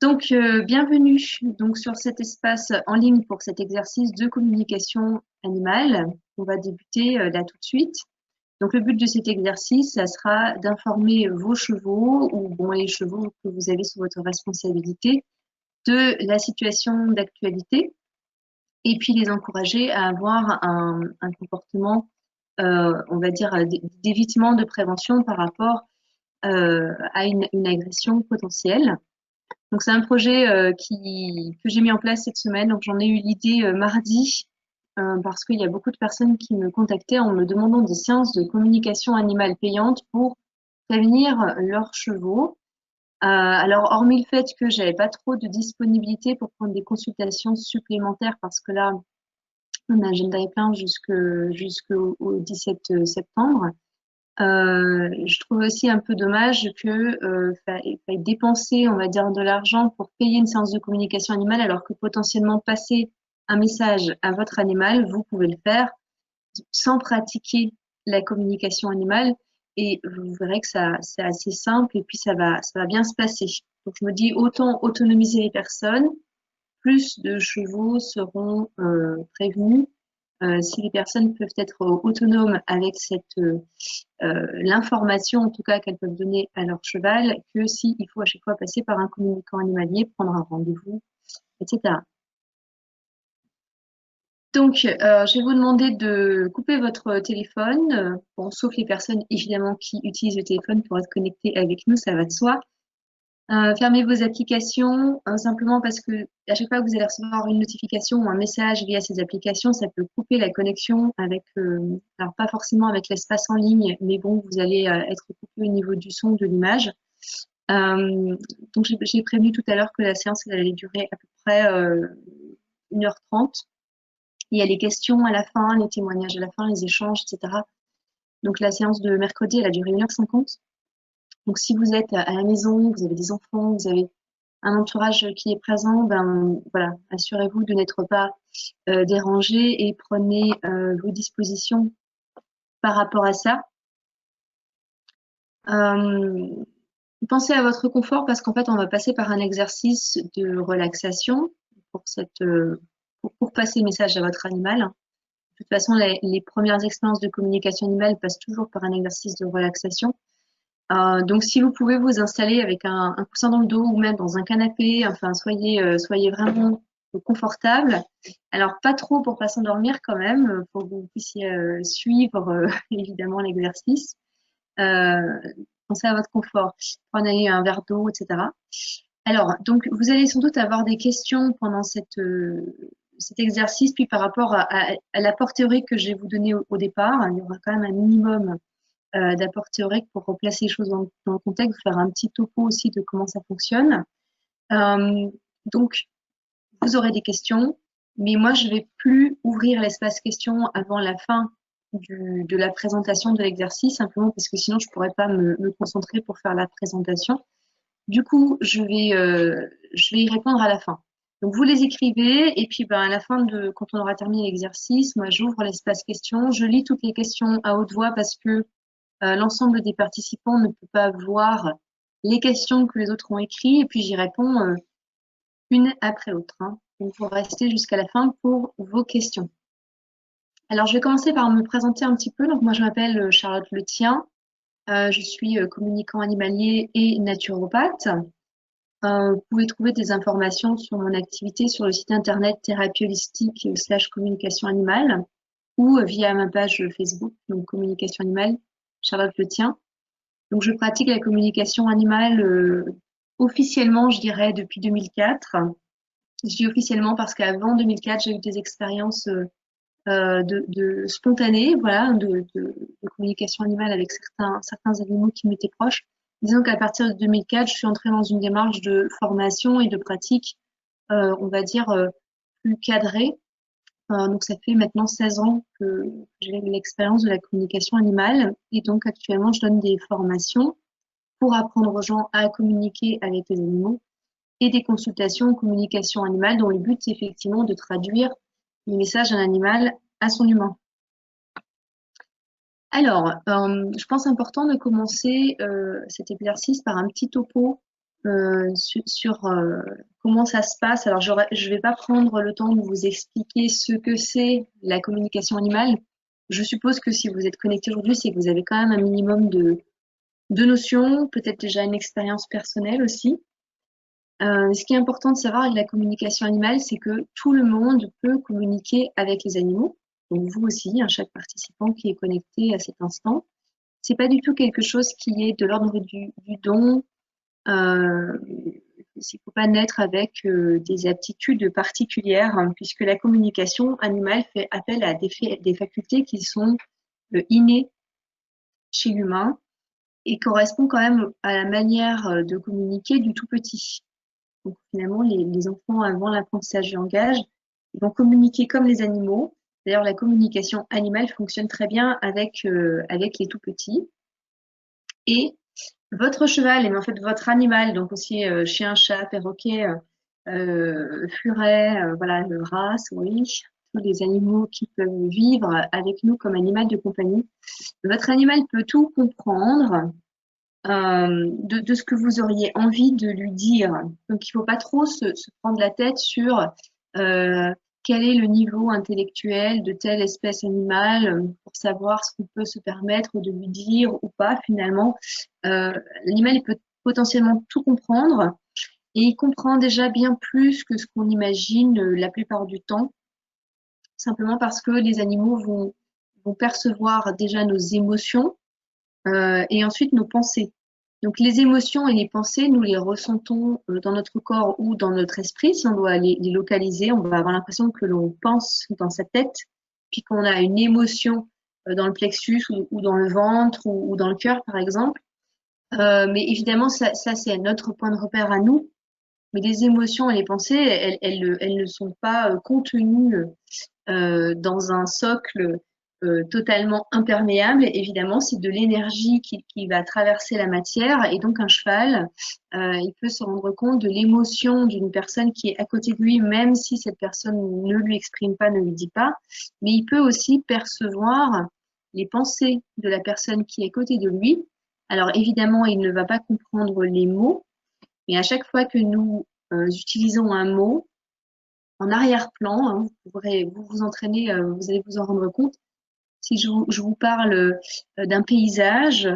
Donc, bienvenue donc, sur cet espace en ligne pour cet exercice de communication animale. On va débuter là tout de suite. Donc, le but de cet exercice, ça sera d'informer vos chevaux ou bon, les chevaux que vous avez sous votre responsabilité de la situation d'actualité et puis les encourager à avoir un comportement, on va dire, d'évitement, de prévention par rapport à une agression potentielle. Donc c'est un projet que j'ai mis en place cette semaine. Donc j'en ai eu l'idée mardi parce qu'il y a beaucoup de personnes qui me contactaient en me demandant des séances de communication animale payantes pour prévenir leurs chevaux. Alors hormis le fait que j'avais pas trop de disponibilité pour prendre des consultations supplémentaires parce que là mon agenda est plein jusqu'au 17 septembre. Je trouve aussi un peu dommage que faille dépenser, on va dire, de l'argent pour payer une séance de communication animale, alors que potentiellement passer un message à votre animal, vous pouvez le faire sans pratiquer la communication animale, et vous verrez que ça, c'est assez simple et puis ça va bien se passer. Donc je me dis autant autonomiser les personnes, plus de chevaux seront prévenus. Si les personnes peuvent être autonomes avec l'information, en tout cas, qu'elles peuvent donner à leur cheval, que s'il faut à chaque fois passer par un communicant animalier, prendre un rendez-vous, etc. Donc, je vais vous demander de couper votre téléphone, bon, sauf les personnes évidemment qui utilisent le téléphone pour être connectées avec nous, ça va de soi. Fermez vos applications, simplement parce que à chaque fois que vous allez recevoir une notification ou un message via ces applications, ça peut couper la connexion avec, alors pas forcément avec l'espace en ligne, mais bon, vous allez être coupé au niveau du son, de l'image. Donc j'ai prévenu tout à l'heure que la séance elle allait durer à peu près 1h30. Il y a les questions à la fin, les témoignages à la fin, les échanges, etc. Donc la séance de mercredi, elle a duré 1h50. Donc si vous êtes à la maison, vous avez des enfants, vous avez un entourage qui est présent, ben voilà, assurez-vous de n'être pas dérangé et prenez vos dispositions par rapport à ça. Pensez à votre confort parce qu'en fait, on va passer par un exercice de relaxation pour pour passer le message à votre animal. De toute façon, les premières expériences de communication animale passent toujours par un exercice de relaxation. Donc, si vous pouvez vous installer avec un coussin dans le dos ou même dans un canapé, enfin, soyez vraiment confortable. Alors, pas trop pour pas s'endormir quand même, pour que vous puissiez suivre évidemment l'exercice. Pensez à votre confort. Prenez un verre d'eau, etc. Alors, donc, vous allez sans doute avoir des questions pendant cet exercice, puis par rapport à l'apport théorique que je vais vous donner au départ, il y aura quand même un minimum d'apport théorique pour replacer les choses dans le contexte, faire un petit topo aussi de comment ça fonctionne. Donc, vous aurez des questions, mais moi, je vais plus ouvrir l'espace questions avant la fin de la présentation de l'exercice, simplement parce que sinon, je pourrais pas me concentrer pour faire la présentation. Du coup, je vais y répondre à la fin. Donc, vous les écrivez et puis ben, à la fin quand on aura terminé l'exercice, moi, j'ouvre l'espace questions. Je lis toutes les questions à haute voix parce que l'ensemble des participants ne peut pas voir les questions que les autres ont écrites et puis j'y réponds une après l'autre. Hein. Donc, vous restez jusqu'à la fin pour vos questions. Alors, je vais commencer par me présenter un petit peu. Donc, moi, je m'appelle Charlotte Letien. Je suis communicant animalier et naturopathe. Vous pouvez trouver des informations sur mon activité sur le site internet thérapie holistique / communication animale ou via ma page Facebook, donc communication animale, Charlotte Letien. Donc je pratique la communication animale officiellement, je dirais, depuis 2004. Je dis officiellement parce qu'avant 2004, j'ai eu des expériences de spontanées, voilà, de communication animale avec certains animaux qui m'étaient proches. Disons qu'à partir de 2004, je suis entrée dans une démarche de formation et de pratique, on va dire, plus cadrée. Donc ça fait maintenant 16 ans que j'ai l'expérience de la communication animale et donc actuellement, je donne des formations pour apprendre aux gens à communiquer avec les animaux et des consultations en communication animale dont le but, c'est effectivement de traduire les messages d'un animal à son humain. Alors, je pense important de commencer cet exercice par un petit topo sur comment ça se passe. Alors, je ne vais pas prendre le temps de vous expliquer ce que c'est la communication animale. Je suppose que si vous êtes connecté aujourd'hui, c'est que vous avez quand même un minimum de notions, peut-être déjà une expérience personnelle aussi. Ce qui est important de savoir avec la communication animale, c'est que tout le monde peut communiquer avec les animaux. Donc vous aussi, hein, chaque participant qui est connecté à cet instant. C'est pas du tout quelque chose qui est de l'ordre du don. Il ne faut pas naître avec des aptitudes particulières, hein, puisque la communication animale fait appel à des facultés qui sont innées chez l'humain et correspond quand même à la manière de communiquer du tout petit. Donc finalement, les enfants avant l'apprentissage du langage, ils vont communiquer comme les animaux. D'ailleurs, la communication animale fonctionne très bien avec les tout petits. Et votre cheval, et en fait votre animal, donc aussi chien, chat, perroquet, furet, voilà, le rat, souris, tous les animaux qui peuvent vivre avec nous comme animal de compagnie. Votre animal peut tout comprendre de ce que vous auriez envie de lui dire. Donc il ne faut pas trop se prendre la tête sur quel est le niveau intellectuel de telle espèce animale pour savoir ce qu'on peut se permettre de lui dire ou pas finalement. L'animal il peut potentiellement tout comprendre et il comprend déjà bien plus que ce qu'on imagine la plupart du temps, simplement parce que les animaux vont percevoir déjà nos émotions et ensuite nos pensées. Donc les émotions et les pensées, nous les ressentons dans notre corps ou dans notre esprit. Si on doit les localiser, on va avoir l'impression que l'on pense dans sa tête, puis qu'on a une émotion dans le plexus ou dans le ventre ou dans le cœur, par exemple. Mais évidemment, ça c'est notre point de repère à nous. Mais les émotions et les pensées, elles ne sont pas contenues dans un socle totalement imperméable. Évidemment, c'est de l'énergie qui va traverser la matière. Et donc, un cheval, il peut se rendre compte de l'émotion d'une personne qui est à côté de lui, même si cette personne ne lui exprime pas, ne lui dit pas. Mais il peut aussi percevoir les pensées de la personne qui est à côté de lui. Alors, évidemment, il ne va pas comprendre les mots, mais à chaque fois que nous utilisons un mot, en arrière-plan, hein, vous pourrez vous entraîner, vous allez vous en rendre compte. Si je vous parle d'un paysage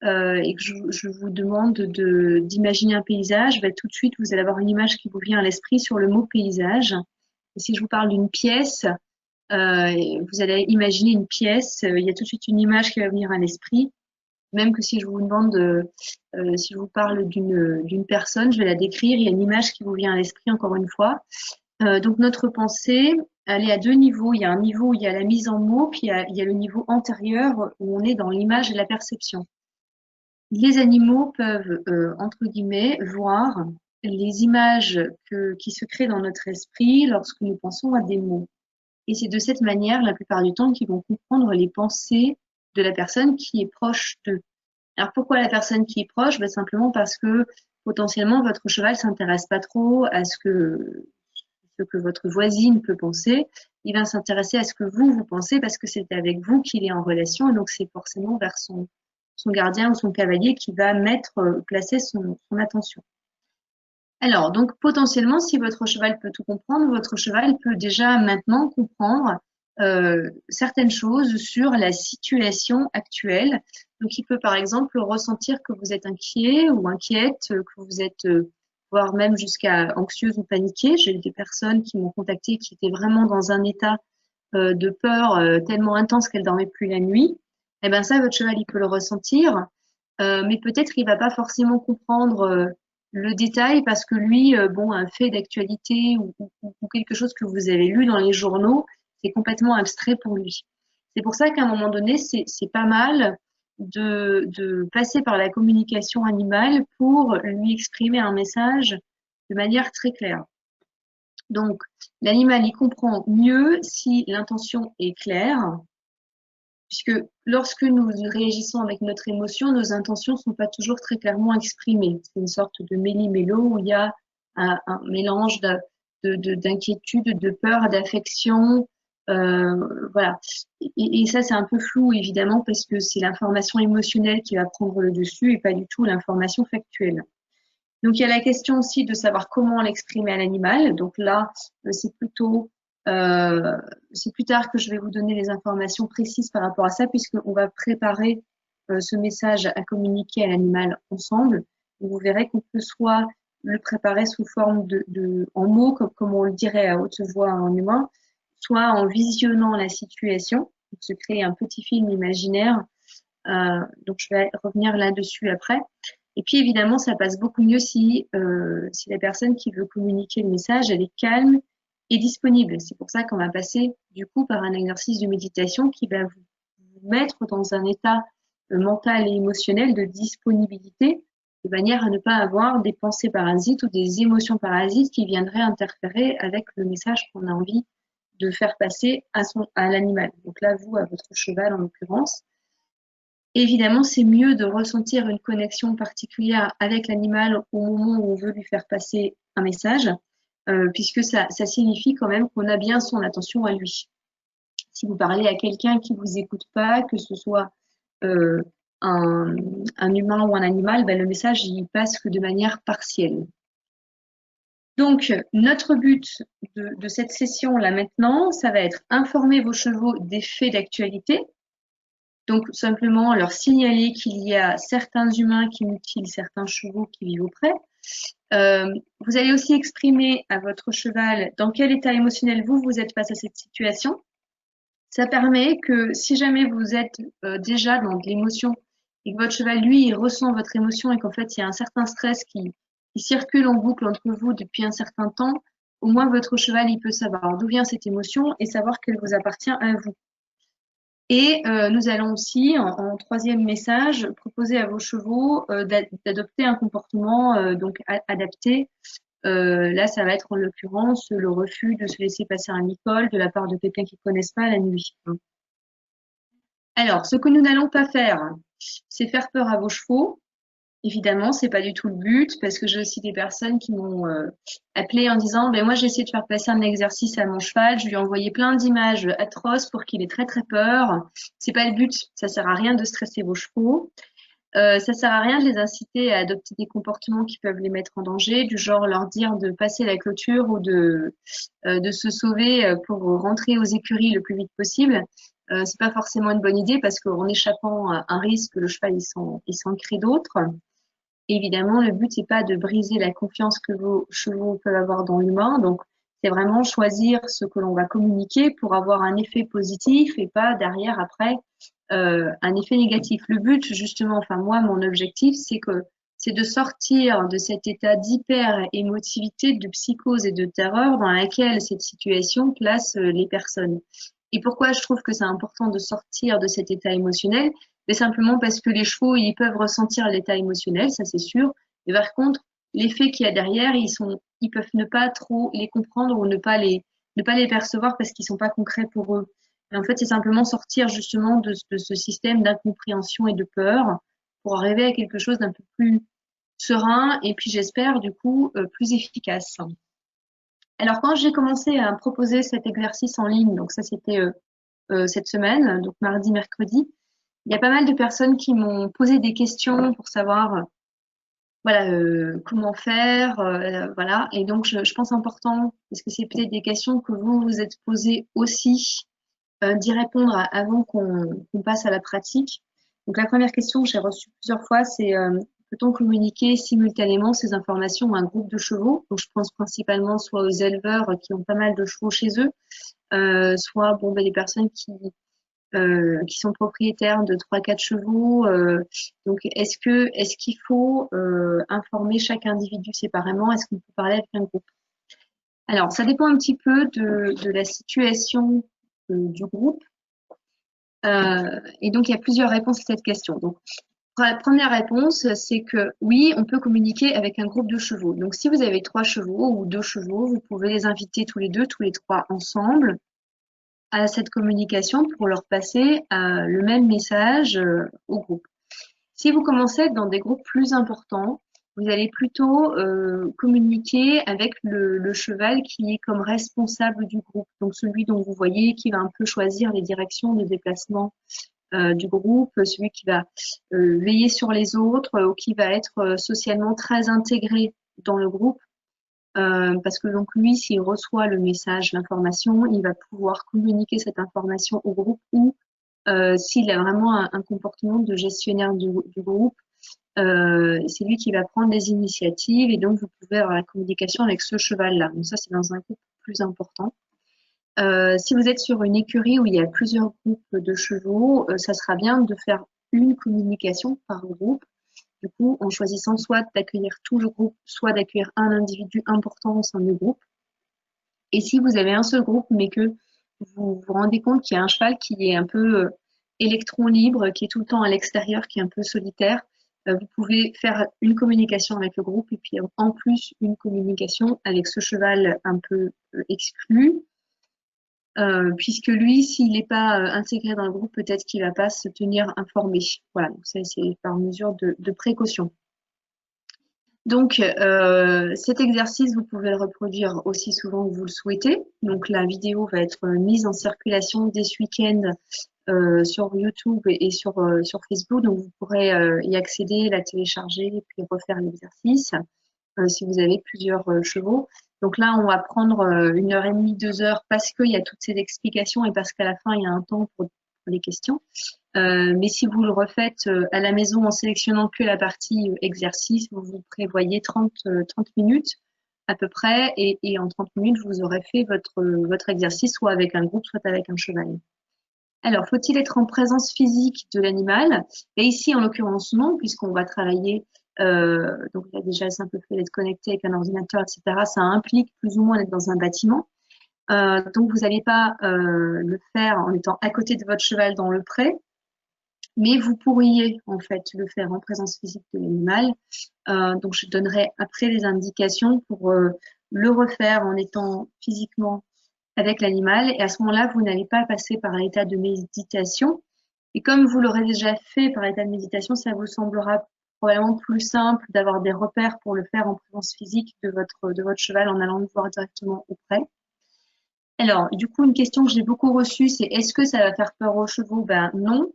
et que je vous demande d'imaginer un paysage, bah, tout de suite, vous allez avoir une image qui vous vient à l'esprit sur le mot paysage. Et si je vous parle d'une pièce, vous allez imaginer une pièce, il y a tout de suite une image qui va venir à l'esprit. Même que si je vous demande, si je vous parle d'une personne, je vais la décrire, il y a une image qui vous vient à l'esprit encore une fois. Donc notre pensée, elle est à deux niveaux. Il y a un niveau où il y a la mise en mots, puis il y a le niveau antérieur où on est dans l'image et la perception. Les animaux peuvent, entre guillemets, voir les images qui se créent dans notre esprit lorsque nous pensons à des mots. Et c'est de cette manière, la plupart du temps, qu'ils vont comprendre les pensées de la personne qui est proche d'eux. Alors pourquoi la personne qui est proche? Ben, simplement parce que potentiellement votre cheval s'intéresse pas trop à ce que votre voisine peut penser. Il va s'intéresser à ce que vous pensez parce que c'est avec vous qu'il est en relation et donc c'est forcément vers son gardien ou son cavalier qui va placer son attention. Alors, donc potentiellement, si votre cheval peut tout comprendre, votre cheval peut déjà maintenant comprendre certaines choses sur la situation actuelle. Donc, il peut par exemple ressentir que vous êtes inquiet ou inquiète, que vous êtes voire même jusqu'à anxieuse ou paniquée. J'ai eu des personnes qui m'ont contacté qui étaient vraiment dans un état de peur tellement intense qu'elles dormaient plus la nuit. Eh ben ça, votre cheval, il peut le ressentir, mais peut-être qu'il va pas forcément comprendre le détail parce que lui, bon, un fait d'actualité ou quelque chose que vous avez lu dans les journaux, c'est complètement abstrait pour lui. C'est pour ça qu'à un moment donné, c'est pas mal de passer par la communication animale pour lui exprimer un message de manière très claire. Donc, l'animal, il comprend mieux si l'intention est claire, puisque lorsque nous réagissons avec notre émotion, nos intentions ne sont pas toujours très clairement exprimées. C'est une sorte de méli-mélo où il y a un mélange d'inquiétude, de peur, d'affection. Voilà. Et ça, c'est un peu flou, évidemment, parce que c'est l'information émotionnelle qui va prendre le dessus et pas du tout l'information factuelle. Donc, il y a la question aussi de savoir comment l'exprimer à l'animal. Donc là, c'est plutôt, c'est plus tard que je vais vous donner les informations précises par rapport à ça, puisqu'on va préparer ce message à communiquer à l'animal ensemble. Et vous verrez qu'on peut soit le préparer sous forme en mots, comme on le dirait à haute voix en humain, soit en visionnant la situation, pour se créer un petit film imaginaire. Donc, je vais revenir là-dessus après. Et puis, évidemment, ça passe beaucoup mieux si la personne qui veut communiquer le message, elle est calme et disponible. C'est pour ça qu'on va passer, du coup, par un exercice de méditation qui va vous mettre dans un état mental et émotionnel de disponibilité, de manière à ne pas avoir des pensées parasites ou des émotions parasites qui viendraient interférer avec le message qu'on a envie de faire passer à l'animal. Donc là, vous, à votre cheval en l'occurrence. Évidemment, c'est mieux de ressentir une connexion particulière avec l'animal au moment où on veut lui faire passer un message, puisque ça signifie quand même qu'on a bien son attention à lui. Si vous parlez à quelqu'un qui vous écoute pas, que ce soit un humain ou un animal, ben, le message il passe que de manière partielle. Donc, notre but de cette session-là maintenant, ça va être informer vos chevaux des faits d'actualité. Donc, simplement leur signaler qu'il y a certains humains qui mutilent certains chevaux qui vivent auprès. Vous allez aussi exprimer à votre cheval dans quel état émotionnel vous êtes face à cette situation. Ça permet que si jamais vous êtes déjà dans de l'émotion et que votre cheval, lui, il ressent votre émotion et qu'en fait, il y a un certain stress qui circule en boucle entre vous depuis un certain temps, au moins votre cheval, il peut savoir d'où vient cette émotion et savoir qu'elle vous appartient à vous. Et nous allons aussi, en troisième message, proposer à vos chevaux d'adopter un comportement donc adapté. Là, ça va être en l'occurrence le refus de se laisser passer un licol de la part de quelqu'un qu'ils ne connaissent pas la nuit. Alors, ce que nous n'allons pas faire, c'est faire peur à vos chevaux. Évidemment, c'est pas du tout le but, parce que j'ai aussi des personnes qui m'ont appelé en disant ben moi j'ai essayé de faire passer un exercice à mon cheval, je lui ai envoyé plein d'images atroces pour qu'il ait très très peur. C'est pas le but, ça sert à rien de stresser vos chevaux. Ça sert à rien de les inciter à adopter des comportements qui peuvent les mettre en danger, du genre leur dire de passer la clôture ou de se sauver pour rentrer aux écuries le plus vite possible. C'est pas forcément une bonne idée parce qu'en échappant à un risque, le cheval il s'en crée d'autres. Évidemment, le but n'est pas de briser la confiance que vos chevaux peuvent avoir dans l'humain. Donc, c'est vraiment choisir ce que l'on va communiquer pour avoir un effet positif et pas derrière après un effet négatif. Le but, justement, enfin moi, mon objectif, c'est de sortir de cet état d'hyper-émotivité, de psychose et de terreur dans laquelle cette situation place les personnes. Et pourquoi je trouve que c'est important de sortir de cet état émotionnel? Mais simplement parce que les chevaux, ils peuvent ressentir l'état émotionnel, ça c'est sûr. Mais par contre, l'effet qu'il y a derrière, ils peuvent ne pas trop les comprendre ou ne pas les percevoir parce qu'ils sont pas concrets pour eux. Et en fait, c'est simplement sortir justement de ce système d'incompréhension et de peur pour arriver à quelque chose d'un peu plus serein et puis j'espère du coup plus efficace. Alors quand j'ai commencé à proposer cet exercice en ligne, donc ça c'était cette semaine, donc mardi, mercredi, il y a pas mal de personnes qui m'ont posé des questions pour savoir voilà comment faire, voilà. Et donc je pense important parce que c'est peut-être des questions que vous vous êtes posées aussi d'y répondre avant qu'on passe à la pratique. Donc la première question que j'ai reçue plusieurs fois, c'est peut-on communiquer simultanément ces informations à un groupe de chevaux? Donc je pense principalement soit aux éleveurs qui ont pas mal de chevaux chez eux, soit bon ben, des personnes qui sont propriétaires de 3-4 chevaux. Donc est-ce qu'il faut informer chaque individu séparément? Est-ce qu'on peut parler avec un groupe? Alors ça dépend un petit peu de la situation du groupe. Et donc, il y a plusieurs réponses à cette question. Donc, la première réponse, c'est que oui, on peut communiquer avec un groupe de chevaux. Donc, si vous avez 3 chevaux ou 2 chevaux, vous pouvez les inviter tous les 2, tous les 3 ensemble à cette communication pour leur passer le même message au groupe. Si vous commencez à être dans des groupes plus importants, vous allez plutôt communiquer avec le cheval qui est comme responsable du groupe, donc celui dont vous voyez qui va un peu choisir les directions de déplacement du groupe, celui qui va veiller sur les autres, ou qui va être socialement très intégré dans le groupe. Parce que donc lui, s'il reçoit le message, l'information, il va pouvoir communiquer cette information au groupe ou s'il a vraiment un comportement de gestionnaire du groupe, c'est lui qui va prendre des initiatives et donc vous pouvez avoir la communication avec ce cheval-là. Donc ça, c'est dans un groupe plus important. Si vous êtes sur une écurie où il y a plusieurs groupes de chevaux, ça sera bien de faire une communication par groupe. Du coup, en choisissant soit d'accueillir tout le groupe, soit d'accueillir un individu important au sein du groupe. Et si vous avez un seul groupe, mais que vous vous rendez compte qu'il y a un cheval qui est un peu électron libre, qui est tout le temps à l'extérieur, qui est un peu solitaire, vous pouvez faire une communication avec le groupe et puis en plus une communication avec ce cheval un peu exclu, puisque lui, s'il n'est pas intégré dans le groupe, peut-être qu'il ne va pas se tenir informé. Voilà, donc ça c'est par mesure de précaution. Donc, cet exercice, vous pouvez le reproduire aussi souvent que vous le souhaitez. Donc, la vidéo va être mise en circulation dès ce week-end sur YouTube et sur Facebook. Donc, vous pourrez y accéder, la télécharger et puis refaire l'exercice si vous avez plusieurs chevaux. Donc là, on va prendre 1h30, 2 heures parce qu'il y a toutes ces explications et parce qu'à la fin, il y a un temps pour les questions. Mais si vous le refaites à la maison en sélectionnant que la partie exercice, vous prévoyez 30 minutes à peu près et en 30 minutes, vous aurez fait votre exercice soit avec un groupe, soit avec un cheval. Alors, faut-il être en présence physique de l'animal? Et ici, en l'occurrence, non, puisqu'on va travailler, donc là déjà, c'est un peu fait d'être connecté avec un ordinateur, etc. Ça implique plus ou moins d'être dans un bâtiment. Donc, vous n'allez pas le faire en étant à côté de votre cheval dans le pré, mais vous pourriez en fait le faire en présence physique de l'animal. Donc, je donnerai après les indications pour le refaire en étant physiquement avec l'animal. Et à ce moment-là, vous n'allez pas passer par l'état de méditation. Et comme vous l'aurez déjà fait par l'état de méditation, ça vous semblera probablement plus simple d'avoir des repères pour le faire en présence physique de votre cheval en allant le voir directement auprès. Alors, du coup, une question que j'ai beaucoup reçue, c'est est-ce que ça va faire peur aux chevaux? Ben non.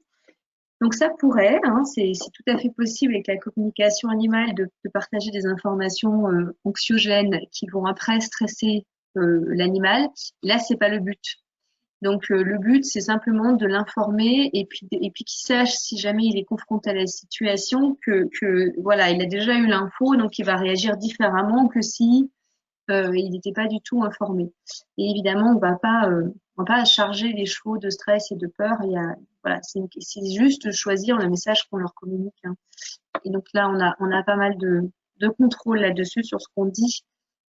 Donc ça pourrait, hein, c'est tout à fait possible avec la communication animale de partager des informations anxiogènes qui vont après stresser l'animal. Là, c'est pas le but. Donc le but, c'est simplement de l'informer et puis qu'il sache si jamais il est confronté à la situation que voilà, il a déjà eu l'info, donc il va réagir différemment que si il n'était pas du tout informé. Et évidemment, on va pas charger les chevaux de stress et de peur. Voilà, c'est juste choisir le message qu'on leur communique, hein. Et donc là, on a pas mal de contrôle là-dessus sur ce qu'on dit.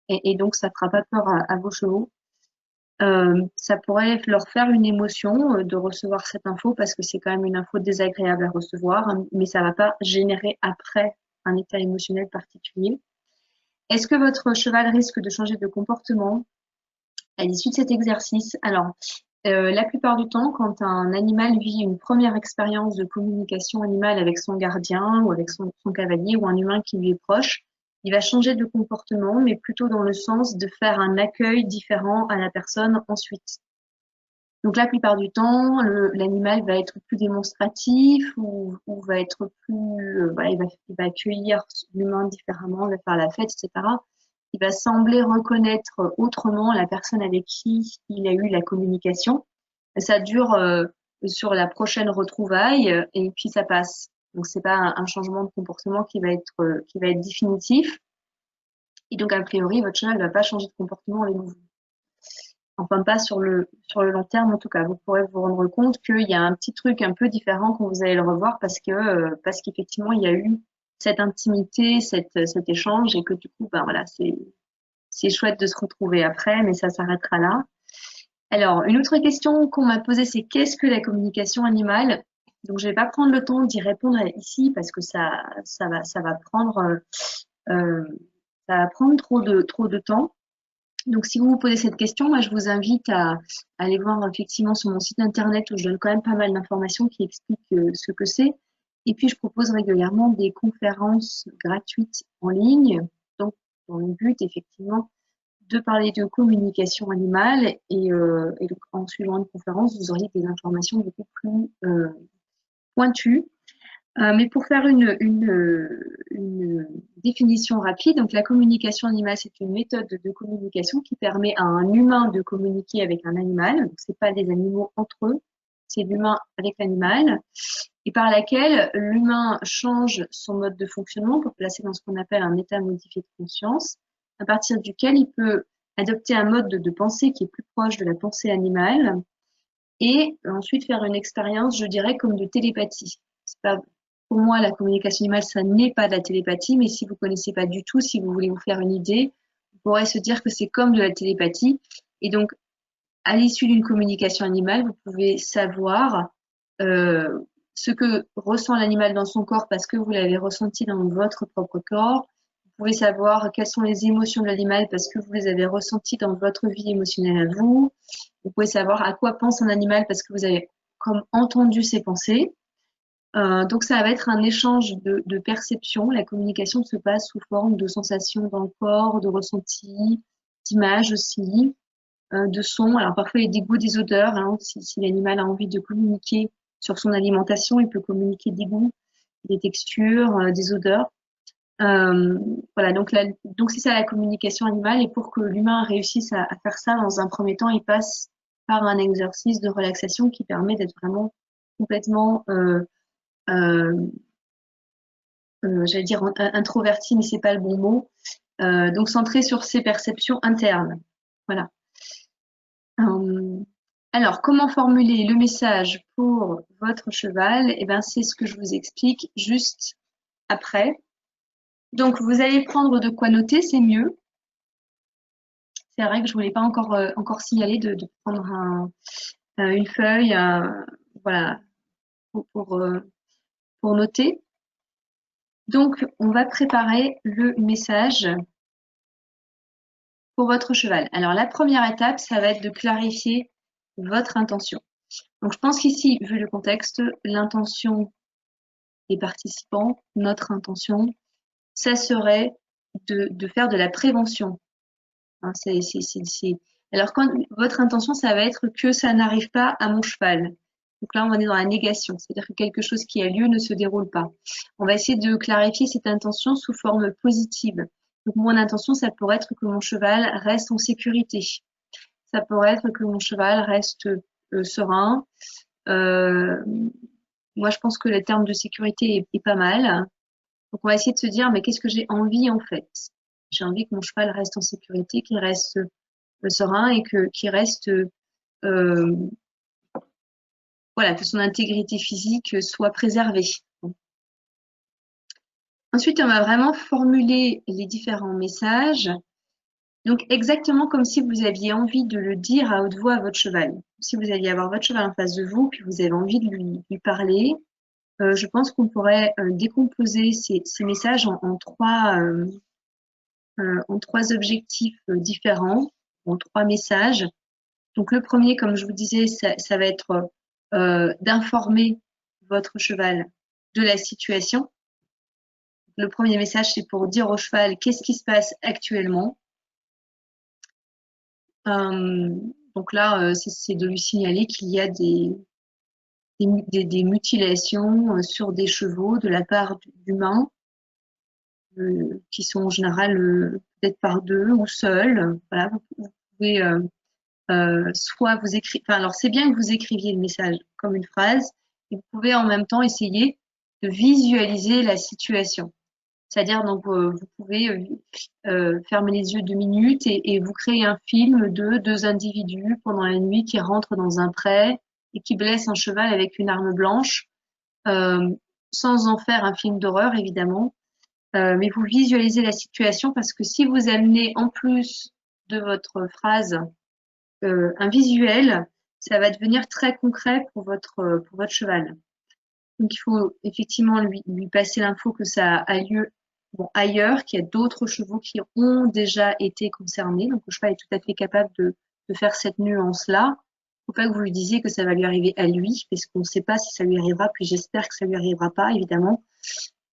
Et donc, ça fera pas peur à vos chevaux. Ça pourrait leur faire une émotion de recevoir cette info parce que c'est quand même une info désagréable à recevoir, hein, mais ça va pas générer après un état émotionnel particulier. Est-ce que votre cheval risque de changer de comportement à l'issue de cet exercice? Alors, la plupart du temps, quand un animal vit une première expérience de communication animale avec son gardien ou avec son cavalier ou un humain qui lui est proche, il va changer de comportement, mais plutôt dans le sens de faire un accueil différent à la personne ensuite. Donc la plupart du temps, l'animal va être plus démonstratif ou va être plus, voilà, il va accueillir l'humain différemment, il va faire la fête, etc. Il va sembler reconnaître autrement la personne avec qui il a eu la communication. Ça dure sur la prochaine retrouvaille et puis ça passe. Donc c'est pas un changement de comportement qui va être définitif. Et donc a priori, votre cheval ne va pas changer de comportement avec vous. Enfin, pas sur le long terme, en tout cas. Vous pourrez vous rendre compte qu'il y a un petit truc un peu différent quand vous allez le revoir parce qu'effectivement, il y a eu cette intimité, cet échange et que du coup, ben voilà, c'est chouette de se retrouver après, mais ça s'arrêtera là. Alors, une autre question qu'on m'a posée, c'est qu'est-ce que la communication animale? Donc, je vais pas prendre le temps d'y répondre ici parce que ça va prendre trop de temps. Donc, si vous vous posez cette question, moi, je vous invite à aller voir effectivement sur mon site internet où je donne quand même pas mal d'informations qui expliquent ce que c'est. Et puis, je propose régulièrement des conférences gratuites en ligne. Donc, dans le but, effectivement, de parler de communication animale. Et donc, en suivant une conférence, vous auriez des informations beaucoup plus pointu. Mais pour faire une définition rapide, donc la communication animale, c'est une méthode de communication qui permet à un humain de communiquer avec un animal. Donc, c'est pas des animaux entre eux, c'est l'humain avec l'animal, et par laquelle l'humain change son mode de fonctionnement pour placer dans ce qu'on appelle un état modifié de conscience, à partir duquel il peut adopter un mode de pensée qui est plus proche de la pensée animale, et ensuite faire une expérience, je dirais, comme de télépathie. C'est pas Pour moi, la communication animale, ça n'est pas de la télépathie, mais si vous connaissez pas du tout, si vous voulez vous faire une idée, vous pourrez se dire que c'est comme de la télépathie. Et donc, à l'issue d'une communication animale, vous pouvez savoir euh, ce que ressent l'animal dans son corps parce que vous l'avez ressenti dans votre propre corps. Vous pouvez savoir quelles sont les émotions de l'animal parce que vous les avez ressenties dans votre vie émotionnelle à vous. Vous pouvez savoir à quoi pense un animal parce que vous avez comme entendu ses pensées. Donc ça va être un échange de perceptions. La communication se passe sous forme de sensations dans le corps, de ressentis, d'images aussi, de sons. Alors parfois il y a des goûts, des odeurs. Hein. Si l'animal a envie de communiquer sur son alimentation, il peut communiquer des goûts, des textures, des odeurs. Euh, voilà, donc c'est ça la communication animale. Et pour que l'humain réussisse à faire ça, dans un premier temps, il passe par un exercice de relaxation qui permet d'être vraiment complètement euh, j'allais dire introverti, mais c'est pas le bon mot. Donc centré sur ses perceptions internes. Voilà. Euh, alors, comment formuler le message pour votre cheval? Eh ben, c'est ce que je vous explique juste après. Donc, vous allez prendre de quoi noter, c'est mieux. C'est vrai que je voulais pas encore signaler de prendre une feuille, voilà, pour noter. Donc, on va préparer le message pour votre cheval. Alors, la première étape, ça va être de clarifier votre intention. Donc, je pense qu'ici, vu le contexte, l'intention des participants, notre intention, ça serait de faire de la prévention. Hein, Alors, quand votre intention, ça va être que ça n'arrive pas à mon cheval. Donc là, on est dans la négation, c'est-à-dire que quelque chose qui a lieu ne se déroule pas. On va essayer de clarifier cette intention sous forme positive. Donc, mon intention, ça pourrait être que mon cheval reste en sécurité. Ça pourrait être que mon cheval reste serein. Euh, Moi, je pense que le terme de sécurité est pas mal. Donc, on va essayer de se dire, mais qu'est-ce que j'ai envie en fait? J'ai envie que mon cheval reste en sécurité, qu'il reste serein et qu'il reste, euh, voilà, que son intégrité physique soit préservée. Ensuite, on va vraiment formuler les différents messages. Donc, exactement comme si vous aviez envie de le dire à haute voix à votre cheval. Si vous alliez avoir votre cheval en face de vous, puis vous avez envie de lui parler, je pense qu'on pourrait décomposer ces messages en trois objectifs différents, en trois messages. Donc le premier, comme je vous disais, ça va être d'informer votre cheval de la situation. Le premier message, c'est pour dire au cheval qu'est-ce qui se passe actuellement. Euh, donc là, c'est de lui signaler qu'il y a des mutilations sur des chevaux de la part d'humains qui sont en général peut-être par deux ou seuls. Voilà, vous pouvez soit vous écrire, enfin alors c'est bien que vous écriviez le message comme une phrase, et vous pouvez en même temps essayer de visualiser la situation. C'est-à-dire donc vous pouvez fermer les yeux 2 minutes et vous créez un film de deux individus pendant la nuit qui rentrent dans un pré et qui blessent un cheval avec une arme blanche, euh, sans en faire un film d'horreur évidemment. Mais vous visualisez la situation parce que si vous amenez en plus de votre phrase un visuel, ça va devenir très concret pour votre cheval. Donc il faut effectivement lui passer l'info que ça a lieu ailleurs, qu'il y a d'autres chevaux qui ont déjà été concernés. Donc le cheval est tout à fait capable de faire cette nuance-là. Il ne faut pas que vous lui disiez que ça va lui arriver à lui, parce qu'on ne sait pas si ça lui arrivera, puis j'espère que ça lui arrivera pas, évidemment.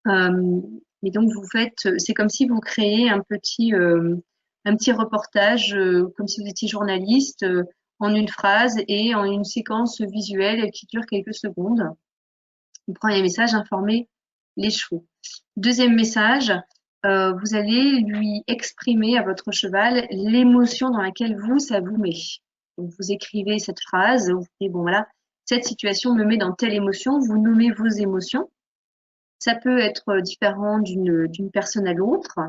Mais donc vous faites, c'est comme si vous créez un petit reportage, comme si vous étiez journaliste, en une phrase et en une séquence visuelle qui dure quelques secondes. Le premier message, informer les chevaux. Deuxième message, vous allez lui exprimer à votre cheval l'émotion dans laquelle ça vous met. Donc, vous écrivez cette phrase, vous dites, bon voilà, cette situation me met dans telle émotion, vous nommez vos émotions. Ça peut être différent d'une personne à l'autre.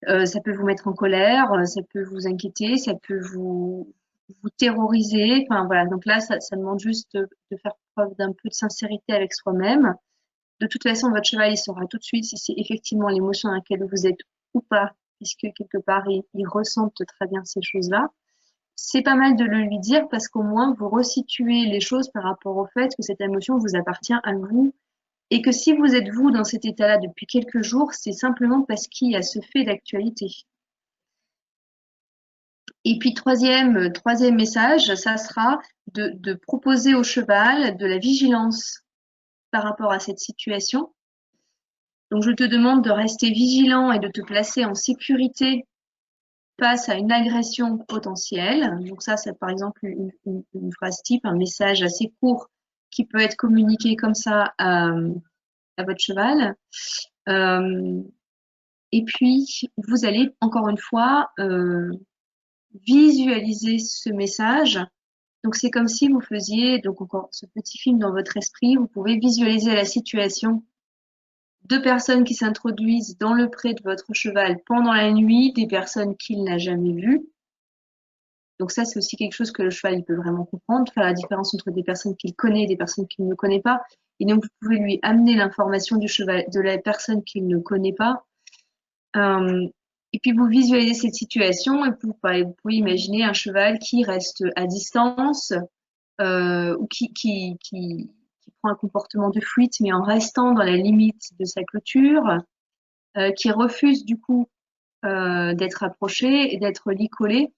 Ça peut vous mettre en colère, ça peut vous inquiéter, ça peut vous terroriser. Enfin voilà, donc là, ça demande juste de faire preuve d'un peu de sincérité avec soi-même. De toute façon, votre cheval, il saura tout de suite si c'est effectivement l'émotion dans laquelle vous êtes ou pas, puisque quelque part, il ressente très bien ces choses-là. C'est pas mal de le lui dire parce qu'au moins, vous resituez les choses par rapport au fait que cette émotion vous appartient à vous et que si vous êtes vous dans cet état-là depuis quelques jours, c'est simplement parce qu'il y a ce fait d'actualité. Et puis troisième message, ça sera de proposer au cheval de la vigilance par rapport à cette situation. Donc je te demande de rester vigilant et de te placer en sécurité face à une agression potentielle. Donc ça, c'est par exemple une phrase type, un message assez court qui peut être communiqué comme ça à votre cheval. Et puis, vous allez encore une fois visualiser ce message. Donc c'est comme si vous faisiez donc encore ce petit film dans votre esprit. Vous pouvez visualiser la situation. Deux personnes qui s'introduisent dans le pré de votre cheval pendant la nuit, des personnes qu'il n'a jamais vues. Donc ça, c'est aussi quelque chose que le cheval il peut vraiment comprendre, faire la différence entre des personnes qu'il connaît et des personnes qu'il ne connaît pas. Et donc, vous pouvez lui amener l'information du cheval, de la personne qu'il ne connaît pas. Et puis, vous visualisez cette situation et vous pouvez imaginer un cheval qui reste à distance ou qui prend un comportement de fuite, mais en restant dans la limite de sa clôture, qui refuse du coup d'être approché et d'être lit-collé.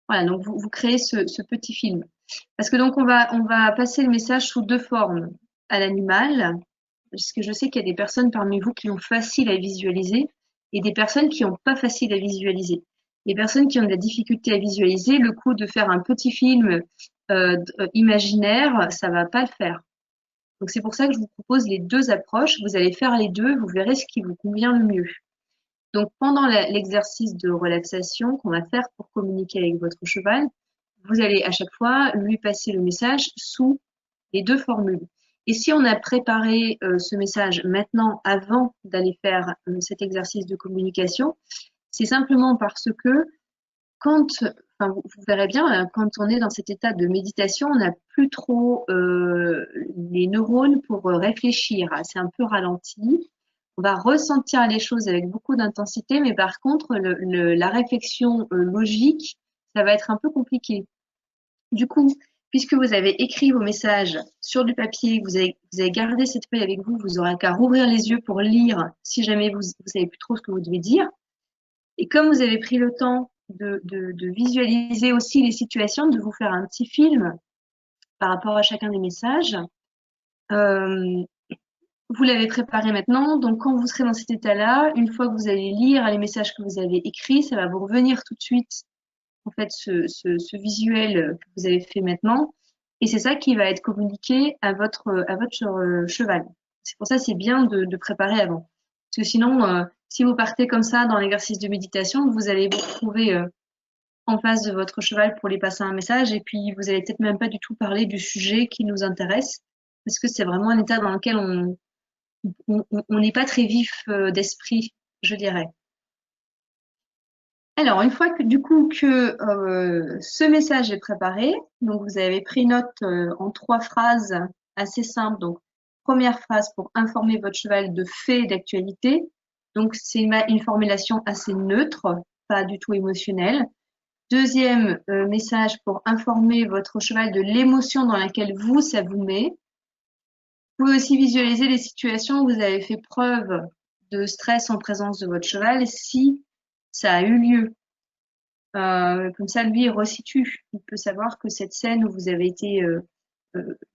Voilà, donc vous créez ce petit film. Parce que donc on va passer le message sous deux formes à l'animal, parce que je sais qu'il y a des personnes parmi vous qui ont facile à visualiser et des personnes qui n'ont pas facile à visualiser. Les personnes qui ont de la difficulté à visualiser, le coup de faire un petit film imaginaire, ça va pas le faire. Donc c'est pour ça que je vous propose les deux approches. Vous allez faire les deux, vous verrez ce qui vous convient le mieux. Donc, pendant l'exercice de relaxation qu'on va faire pour communiquer avec votre cheval, vous allez à chaque fois lui passer le message sous les deux formules. Et si on a préparé ce message maintenant avant d'aller faire cet exercice de communication, c'est simplement parce que vous verrez bien, quand on est dans cet état de méditation, on n'a plus trop les neurones pour réfléchir. C'est un peu ralenti. On va ressentir les choses avec beaucoup d'intensité, mais par contre, la réflexion logique, ça va être un peu compliqué. Du coup, puisque vous avez écrit vos messages sur du papier, vous avez gardé cette feuille avec vous, vous aurez qu'à rouvrir les yeux pour lire si jamais vous savez plus trop ce que vous devez dire. Et comme vous avez pris le temps de visualiser aussi les situations, de vous faire un petit film par rapport à chacun des messages, vous l'avez préparé maintenant, donc quand vous serez dans cet état-là, une fois que vous allez lire les messages que vous avez écrits, ça va vous revenir tout de suite, en fait, ce visuel que vous avez fait maintenant. Et c'est ça qui va être communiqué à votre cheval. C'est pour ça que c'est bien de préparer avant. Parce que sinon, si vous partez comme ça dans l'exercice de méditation, vous allez vous retrouver en face de votre cheval pour lui passer un message et puis vous allez peut-être même pas du tout parler du sujet qui nous intéresse parce que c'est vraiment un état dans lequel on n'est pas très vif d'esprit, je dirais. Alors, une fois que du coup que ce message est préparé, donc vous avez pris note en 3 phrases assez simples. Donc, première phrase pour informer votre cheval de faits d'actualité. Donc, c'est une formulation assez neutre, pas du tout émotionnelle. Deuxième message pour informer votre cheval de l'émotion dans laquelle ça vous met. Vous pouvez aussi visualiser les situations où vous avez fait preuve de stress en présence de votre cheval si ça a eu lieu. Comme ça, lui, il resitue. Il peut savoir que cette scène où vous avez été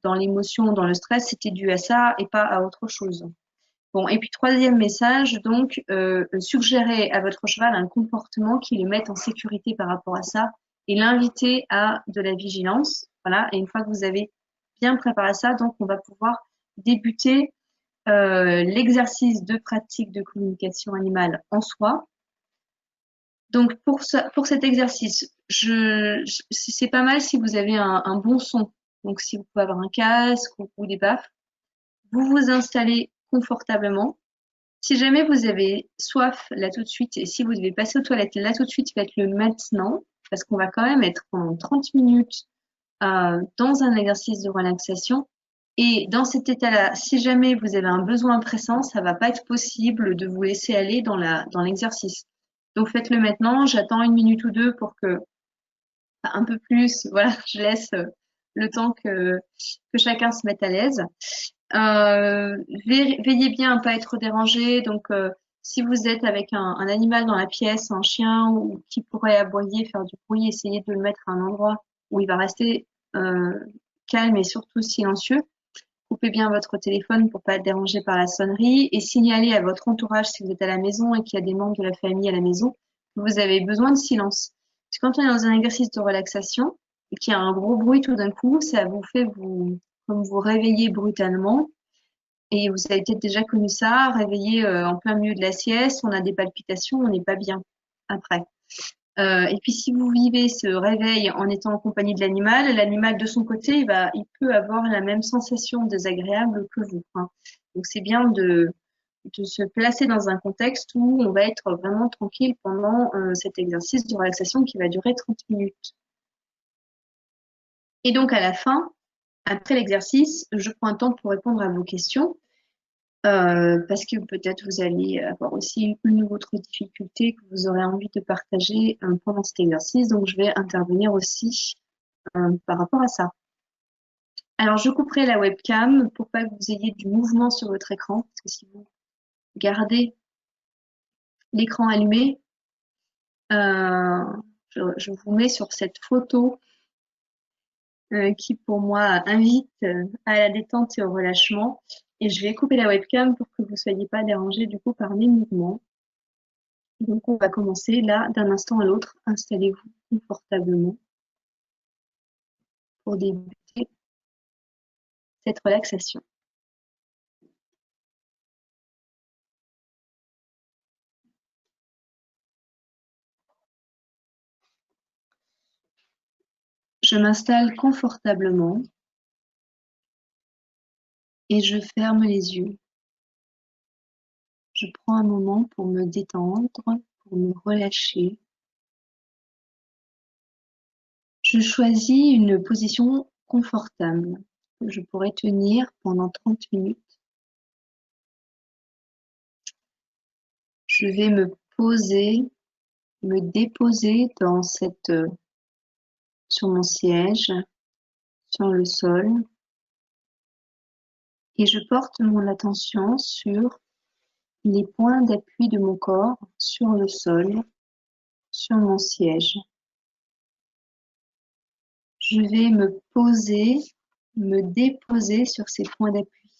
dans l'émotion, dans le stress, c'était dû à ça et pas à autre chose. Bon, et puis troisième message, donc, suggérer à votre cheval un comportement qui le mette en sécurité par rapport à ça et l'inviter à de la vigilance. Voilà, et une fois que vous avez bien préparé à ça. Donc, on va pouvoir débuter l'exercice de pratique de communication animale en soi. Donc, pour cet exercice, c'est pas mal si vous avez un bon son. Donc, si vous pouvez avoir un casque ou des baffes, vous vous installez confortablement. Si jamais vous avez soif là tout de suite, et si vous devez passer aux toilettes là tout de suite, faites le maintenant, parce qu'on va quand même être pendant 30 minutes dans un exercice de relaxation. Et dans cet état-là, si jamais vous avez un besoin pressant, ça va pas être possible de vous laisser aller dans l'exercice. Donc faites-le maintenant. J'attends 1 minute ou 2 pour que un peu plus, voilà, je laisse le temps que chacun se mette à l'aise. Veillez bien à ne pas être dérangé. Donc, si vous êtes avec un animal dans la pièce, un chien ou qui pourrait aboyer, faire du bruit, essayez de le mettre à un endroit où il va rester calme et surtout silencieux. Coupez bien votre téléphone pour pas être dérangé par la sonnerie et signalez à votre entourage si vous êtes à la maison et qu'il y a des membres de la famille à la maison que vous avez besoin de silence. Parce que quand on est dans un exercice de relaxation et qu'il y a un gros bruit tout d'un coup, ça vous fait comme vous réveiller brutalement. Et vous avez peut-être déjà connu ça, réveillé en plein milieu de la sieste, on a des palpitations, on n'est pas bien après. Et puis si vous vivez ce réveil en étant en compagnie de l'animal de son côté, il peut avoir la même sensation désagréable que vous, hein. Donc c'est bien de se placer dans un contexte où on va être vraiment tranquille pendant cet exercice de relaxation qui va durer 30 minutes. Et donc à la fin, après l'exercice, je prends un temps pour répondre à vos questions. Parce que peut-être vous allez avoir aussi une ou autre difficulté que vous aurez envie de partager pendant cet exercice. Donc, je vais intervenir aussi par rapport à ça. Alors, je couperai la webcam pour pas que vous ayez du mouvement sur votre écran. Parce que si vous gardez l'écran allumé, euh, je vous mets sur cette photo qui, pour moi, invite à la détente et au relâchement. Et je vais couper la webcam pour que vous ne soyez pas dérangés du coup par mes mouvements. Donc, on va commencer là, d'un instant à l'autre. Installez-vous confortablement pour débuter cette relaxation. Je m'installe confortablement et je ferme les yeux. Je prends un moment pour me détendre, pour me relâcher. Je choisis une position confortable que je pourrais tenir pendant 30 minutes. Je vais me poser, me déposer sur mon siège, sur le sol, et je porte mon attention sur les points d'appui de mon corps sur le sol, sur mon siège. Je vais me poser, me déposer sur ces points d'appui.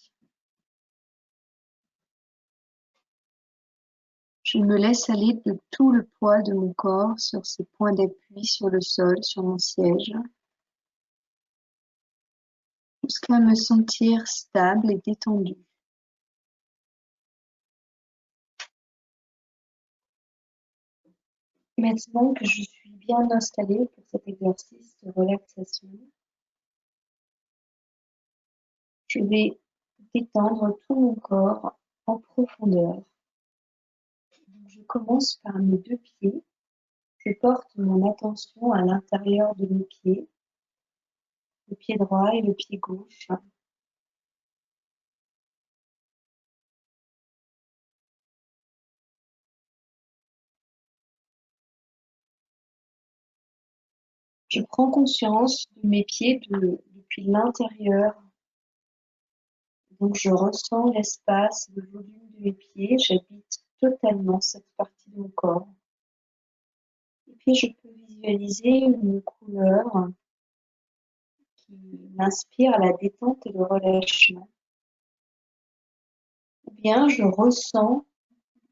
Je me laisse aller de tout le poids de mon corps sur ces points d'appui sur le sol, sur mon siège, jusqu'à me sentir stable et détendue. Maintenant que je suis bien installée pour cet exercice de relaxation, je vais détendre tout mon corps en profondeur. Donc, je commence par mes 2 pieds. Je porte mon attention à l'intérieur de mes pieds, le pied droit et le pied gauche. Je prends conscience de mes pieds depuis l'intérieur. Donc, je ressens l'espace, le volume de mes pieds. J'habite totalement cette partie de mon corps. Et puis, je peux visualiser une couleur qui m'inspire la détente et le relâchement. Ou bien, je ressens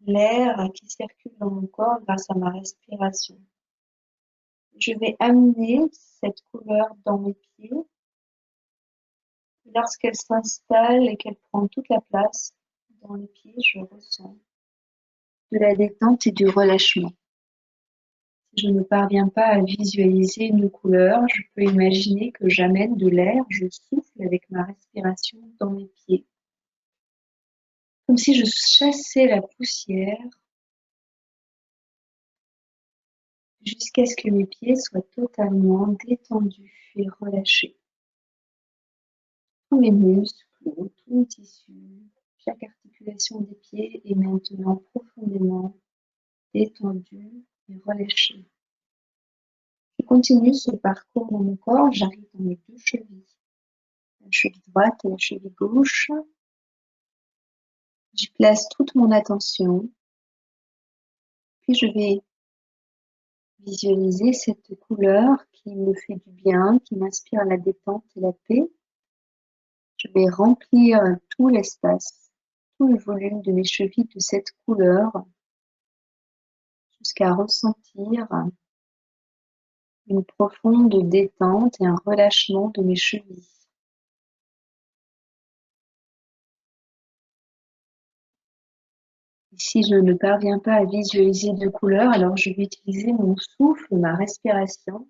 l'air qui circule dans mon corps grâce à ma respiration. Je vais amener cette couleur dans mes pieds Lorsqu'elle s'installe et qu'elle prend toute la place dans les pieds, je ressens de la détente et du relâchement. Si je ne parviens pas à visualiser une couleur, je peux imaginer que j'amène de l'air, je souffle avec ma respiration dans mes pieds, comme si je chassais la poussière jusqu'à ce que mes pieds soient totalement détendus et relâchés. Tous mes muscles, tous mes tissus, chaque articulation des pieds est maintenant profondément détendue et relâchée. Je continue ce parcours dans mon corps, j'arrive dans mes deux chevilles, la cheville droite et la cheville gauche. J'y place toute mon attention, puis je vais visualiser cette couleur qui me fait du bien, qui m'inspire la détente et la paix. Je vais remplir tout l'espace, tout le volume de mes chevilles de cette couleur jusqu'à ressentir une profonde détente et un relâchement de mes chevilles. Et si je ne parviens pas à visualiser de couleur, alors je vais utiliser mon souffle, ma respiration.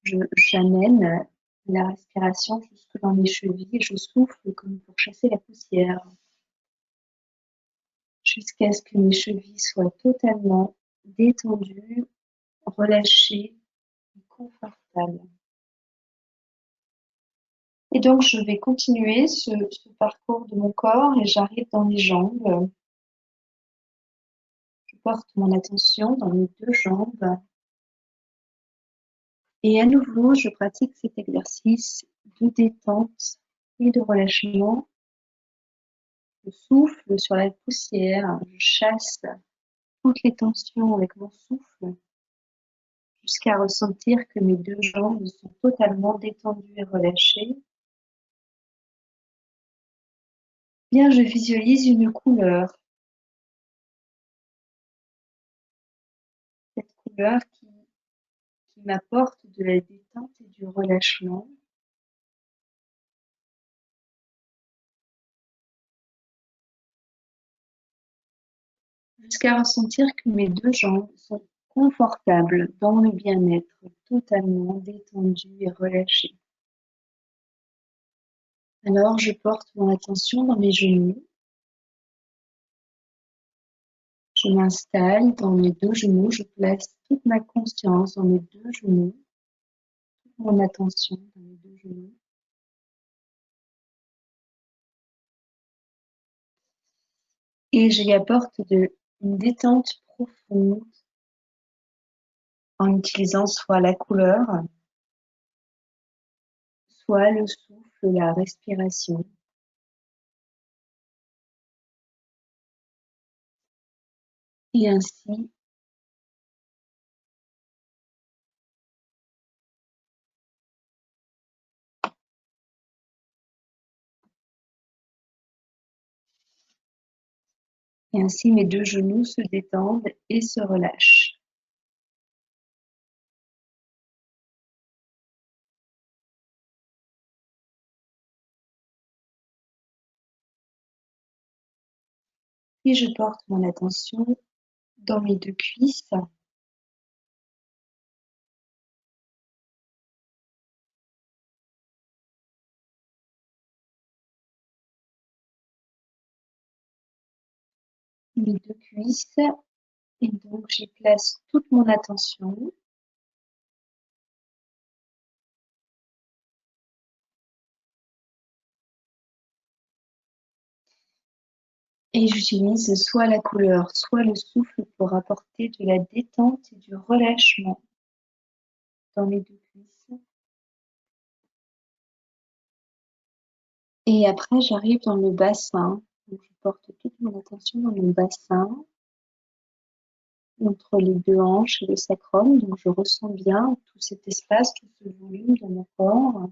J'amène la respiration jusque dans mes chevilles et je souffle comme pour chasser la poussière, jusqu'à ce que mes chevilles soient totalement détendues, relâchées et confortables. Et donc, je vais continuer ce parcours de mon corps et j'arrive dans mes jambes. Je porte mon attention dans mes deux jambes. Et à nouveau, je pratique cet exercice de détente et de relâchement. Je souffle sur la poussière, je chasse toutes les tensions avec mon souffle jusqu'à ressentir que mes deux jambes sont totalement détendues et relâchées. Bien, je visualise une couleur. Cette couleur qui m'apporte de la détente et du relâchement. Jusqu'à ressentir que mes deux jambes sont confortables dans le bien-être, totalement détendues et relâchées. Alors, je porte mon attention dans mes genoux. Je m'installe dans mes deux genoux, je place toute ma conscience dans mes deux genoux, toute mon attention dans mes deux genoux. Et j'y apporte une détente profonde en utilisant soit la couleur, soit le souffle, la respiration. Et ainsi, mes deux genoux se détendent et se relâchent. Et je porte mon attention dans mes deux cuisses. Mes deux cuisses. Et donc, j'y place toute mon attention. Et j'utilise soit la couleur, soit le souffle pour apporter de la détente et du relâchement dans mes deux cuisses. Et après, j'arrive dans le bassin. Donc, je porte toute mon attention dans mon bassin, entre les deux hanches et le sacrum. Donc, je ressens bien tout cet espace, tout ce volume dans mon corps,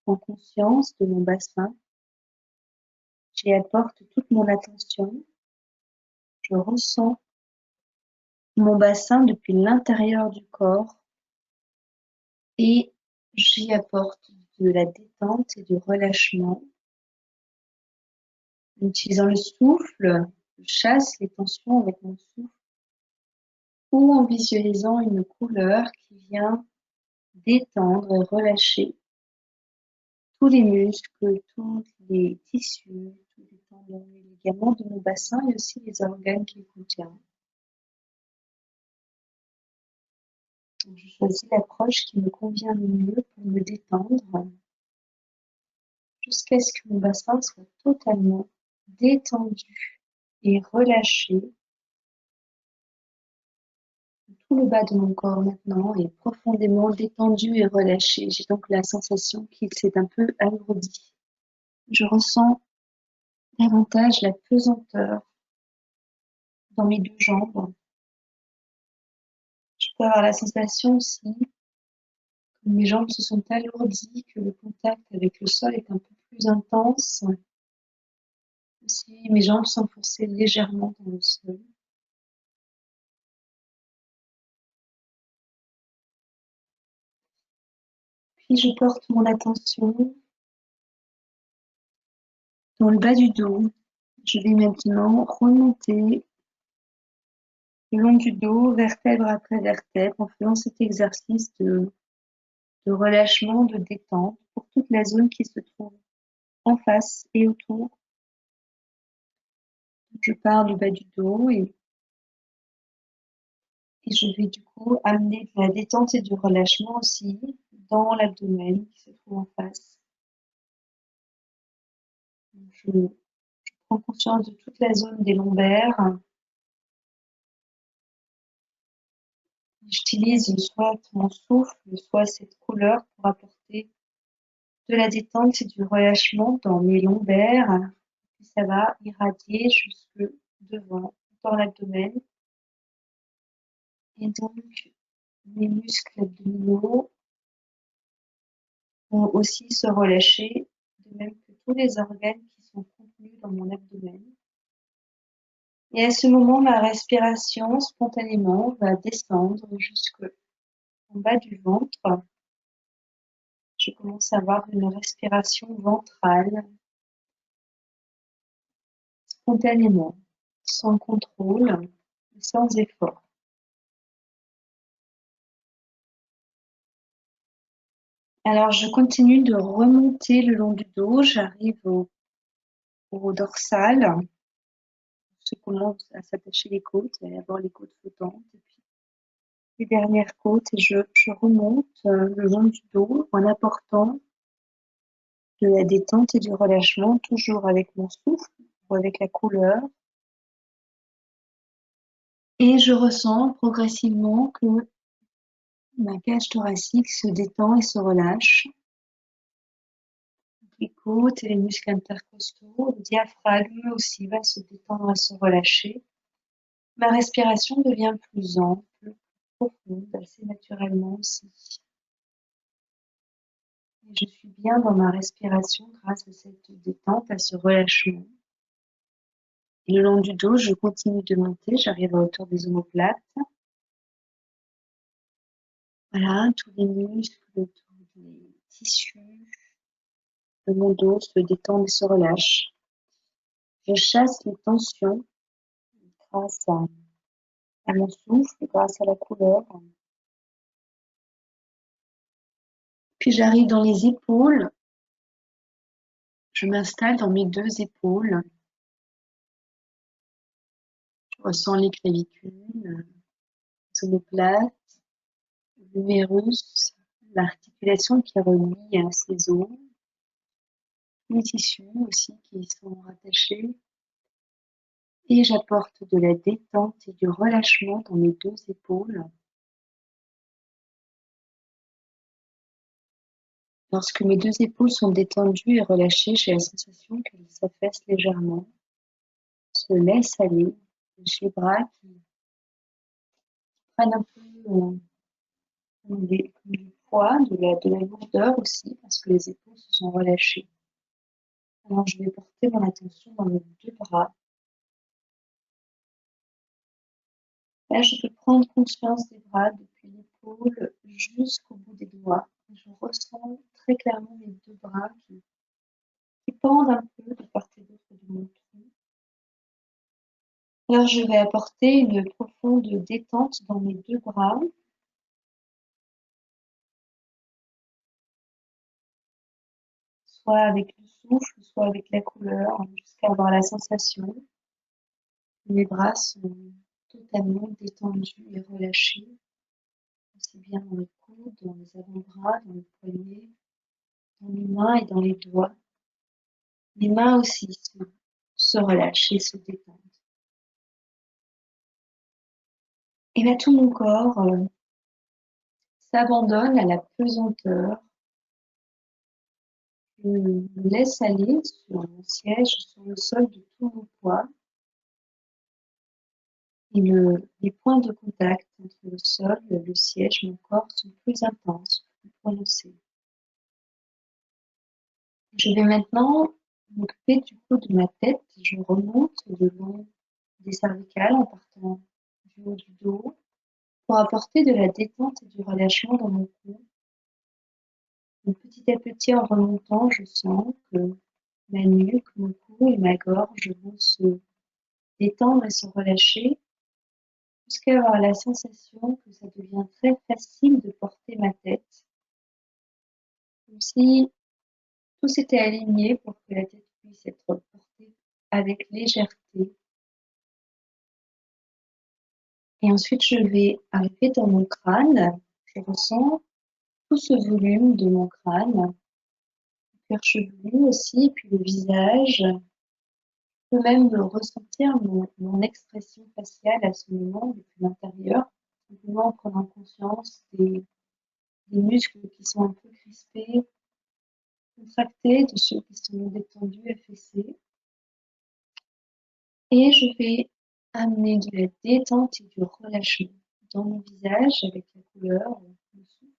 en conscience de mon bassin. J'y apporte toute mon attention. Je ressens mon bassin depuis l'intérieur du corps et j'y apporte de la détente et du relâchement. En utilisant le souffle, je chasse les tensions avec mon souffle ou en visualisant une couleur qui vient détendre et relâcher tous les muscles, tous les tissus, tous les tendons, les ligaments de mon bassin et aussi les organes qu'il contient. Donc, je choisis l'approche qui me convient le mieux pour me détendre jusqu'à ce que mon bassin soit totalement détendu et relâché. Tout le bas de mon corps maintenant est profondément détendu et relâché. J'ai donc la sensation qu'il s'est un peu alourdi. Je ressens davantage la pesanteur dans mes deux jambes. Je peux avoir la sensation aussi que mes jambes se sont alourdies, que le contact avec le sol est un peu plus intense. Aussi, mes jambes s'enfonçaient légèrement dans le sol. Puis je porte mon attention dans le bas du dos. Je vais maintenant remonter le long du dos, vertèbre après vertèbre, en faisant cet exercice de relâchement, de détente pour toute la zone qui se trouve en face et autour. Je pars du bas du dos et je vais du coup amener de la détente et du relâchement aussi dans l'abdomen qui se trouve en face. Je prends conscience de toute la zone des lombaires. J'utilise soit mon souffle, soit cette couleur pour apporter de la détente et du relâchement dans mes lombaires. Et ça va irradier jusque devant, dans l'abdomen. Et donc, mes muscles abdominaux vont aussi se relâcher, de même que tous les organes qui sont contenus dans mon abdomen. Et à ce moment, ma respiration spontanément va descendre jusqu'en bas du ventre. Je commence à avoir une respiration ventrale, spontanément, sans contrôle, sans effort. Alors, je continue de remonter le long du dos, j'arrive au dorsal. Je commence à s'attacher les côtes, il va y avoir les côtes flottantes, et puis les dernières côtes, et je remonte le long du dos en apportant de la détente et du relâchement, toujours avec mon souffle ou avec la couleur. Et je ressens progressivement que ma cage thoracique se détend et se relâche. Les côtes et les muscles intercostaux, le diaphragme aussi va se détendre et se relâcher. Ma respiration devient plus ample, plus profonde, assez naturellement aussi. Et je suis bien dans ma respiration grâce à cette détente, à ce relâchement. Et le long du dos, je continue de monter, j'arrive à hauteur des omoplates. Voilà, tous les muscles, tous les tissus de mon dos se détendent et se relâchent. Je chasse les tensions grâce à mon souffle, grâce à la couleur. Puis j'arrive dans les épaules. Je m'installe dans mes deux épaules. Je ressens les clavicules, les omoplates, l'humérus, l'articulation qui relie à ces os, les tissus aussi qui y sont rattachés. Et j'apporte de la détente et du relâchement dans mes deux épaules. Lorsque mes deux épaules sont détendues et relâchées, j'ai la sensation qu'elles s'affaissent légèrement, se laissent aller. J'ai les bras qui prennent un peu du poids, de la lourdeur aussi, parce que les épaules se sont relâchées. Alors je vais porter mon attention dans mes deux bras. Là, je peux prendre conscience des bras depuis l'épaule jusqu'au bout des doigts. Je ressens très clairement mes deux bras qui pendent un peu de part et d'autre de mon tronc. Alors je vais apporter une profonde détente dans mes deux bras. Soit avec le souffle, soit avec la couleur, jusqu'à avoir la sensation que mes bras sont totalement détendus et relâchés, aussi bien dans les coudes, dans les avant-bras, dans les poignets, dans les mains et dans les doigts. Les mains aussi se relâchent et se détendent. Et là, tout mon corps s'abandonne à la pesanteur. Je me laisse aller sur mon siège, sur le sol de tout mon poids. Et les points de contact entre le sol, le siège, mon corps sont plus intenses, plus prononcés. Je vais maintenant m'occuper du coup de ma tête. Je remonte le long des cervicales en partant du haut du dos pour apporter de la détente et du relâchement dans mon cou. Et petit à petit, en remontant, je sens que ma nuque, mon cou et ma gorge vont se détendre et se relâcher jusqu'à avoir la sensation que ça devient très facile de porter ma tête, comme si tout s'était aligné pour que la tête puisse être portée avec légèreté. Et ensuite, je vais arriver dans mon crâne. Je ressens tout ce volume de mon crâne, le cuir chevelu aussi, puis le visage. Je peux même ressentir mon expression faciale à ce moment depuis l'intérieur, simplement en prenant conscience des muscles qui sont un peu crispés, contractés, de ceux qui sont détendus, affaissés. Et je vais amener de la détente et du relâchement dans mon visage avec la couleur, le souffle,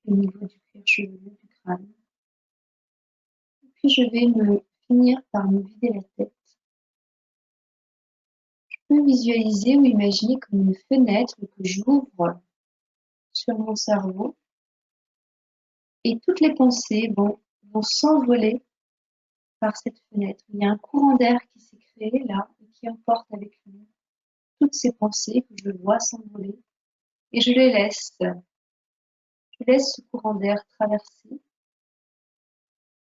au niveau du cuir chevelu du crâne. Et puis je vais finir par me vider la tête. Je peux visualiser ou imaginer comme une fenêtre que j'ouvre sur mon cerveau et toutes les pensées vont s'envoler par cette fenêtre. Il y a un courant d'air qui s'est créé là et qui emporte avec lui toutes ces pensées que je vois s'envoler et je les laisse. Je laisse ce courant d'air traverser.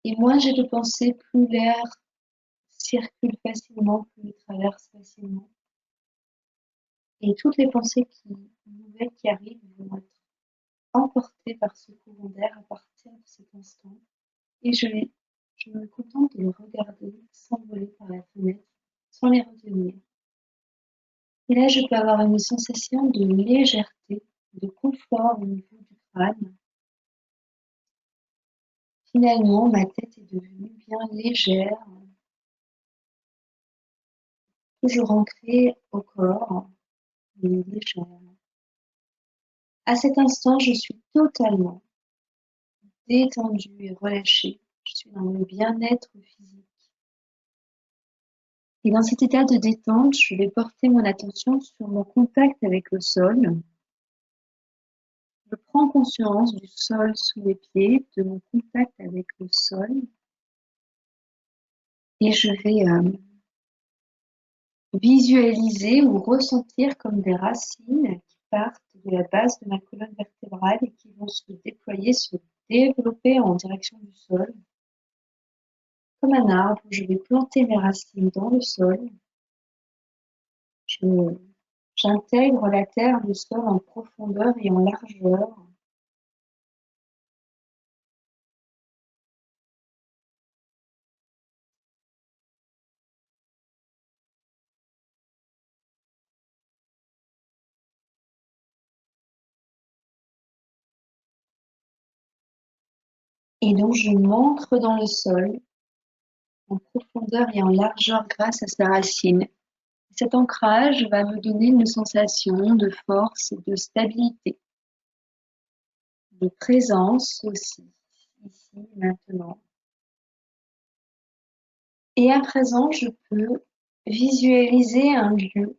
Et moins j'ai de pensées, plus l'air circule facilement, plus il traverse facilement. Et toutes les pensées nouvelles qui arrivent vont être emportées par ce courant d'air à partir de cet instant. Et je me contente de les regarder s'envoler par la fenêtre sans les retenir. Et là, je peux avoir une sensation de légèreté, de confort au niveau du crâne. Finalement, ma tête est devenue bien légère, toujours ancrée au corps, mais légère. À cet instant, je suis totalement détendue et relâchée. Je suis dans le bien-être physique. Et dans cet état de détente, je vais porter mon attention sur mon contact avec le sol. Je prends conscience du sol sous les pieds, de mon contact avec le sol. Et je vais visualiser ou ressentir comme des racines qui partent de la base de ma colonne vertébrale et qui vont se déployer, se développer en direction du sol. Comme un arbre, je vais planter mes racines dans le sol. J'intègre la terre, le sol en profondeur et en largeur. Et donc, je m'ancre dans le sol en profondeur et en largeur grâce à ses racines. Cet ancrage va me donner une sensation de force et de stabilité, de présence aussi, ici, maintenant. Et à présent, je peux visualiser un lieu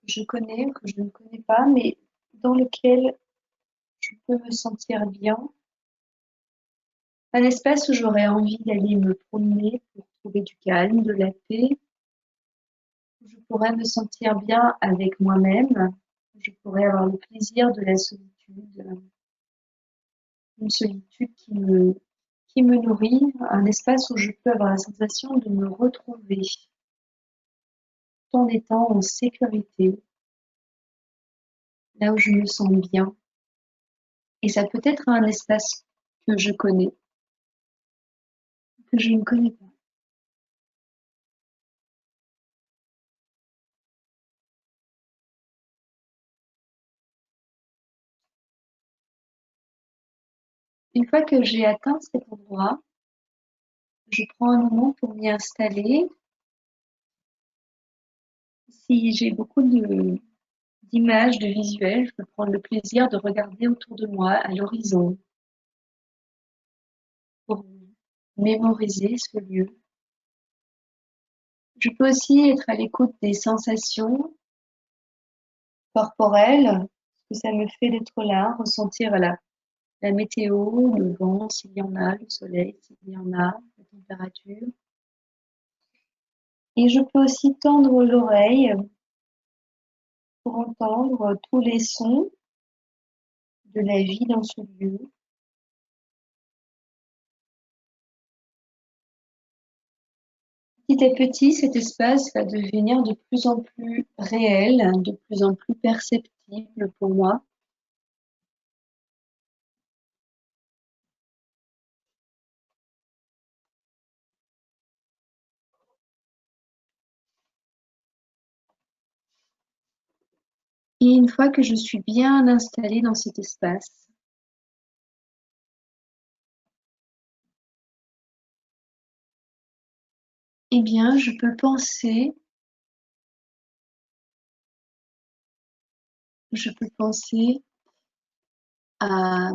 que je connais ou que je ne connais pas, mais dans lequel je peux me sentir bien. Un espace où j'aurais envie d'aller me promener pour trouver du calme, de la paix, où je pourrais me sentir bien avec moi-même, où je pourrais avoir le plaisir de la solitude, une solitude qui me nourrit, un espace où je peux avoir la sensation de me retrouver tout en étant en sécurité, là où je me sens bien. Et ça peut être un espace que je connais, que je ne connais pas. Une fois que j'ai atteint cet endroit, je prends un moment pour m'y installer. Si j'ai beaucoup d'images, de visuels, je peux prendre le plaisir de regarder autour de moi à l'horizon pour mémoriser ce lieu. Je peux aussi être à l'écoute des sensations corporelles, ce que ça me fait d'être là, ressentir la météo, le vent, s'il y en a, le soleil, s'il y en a, la température. Et je peux aussi tendre l'oreille pour entendre tous les sons de la vie dans ce lieu. Petit à petit, cet espace va devenir de plus en plus réel, de plus en plus perceptible pour moi. Et une fois que je suis bien installée dans cet espace, eh bien, je peux penser à,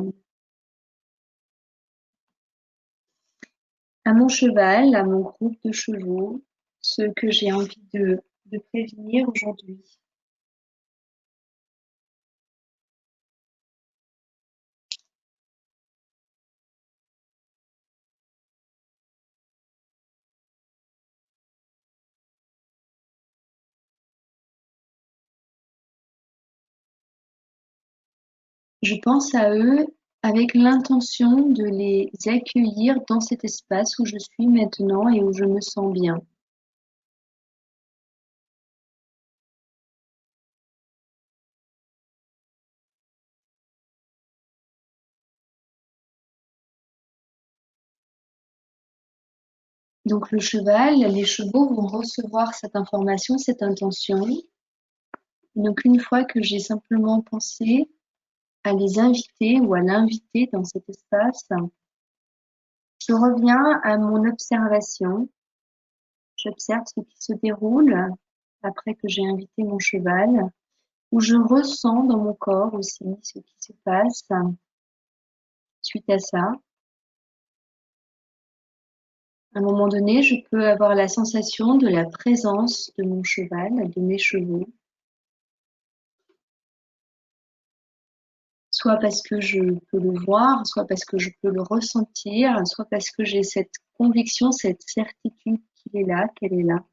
à mon cheval, à mon groupe de chevaux, ceux que j'ai envie de prévenir aujourd'hui. Je pense à eux avec l'intention de les accueillir dans cet espace où je suis maintenant et où je me sens bien. Donc le cheval, les chevaux vont recevoir cette information, cette intention. Donc une fois que j'ai simplement pensé à les inviter ou à l'inviter dans cet espace, je reviens à mon observation. J'observe ce qui se déroule après que j'ai invité mon cheval, où je ressens dans mon corps aussi ce qui se passe suite à ça. À un moment donné, je peux avoir la sensation de la présence de mon cheval, de mes chevaux, soit parce que je peux le voir, soit parce que je peux le ressentir, soit parce que j'ai cette conviction, cette certitude qu'il est là, qu'elle est là.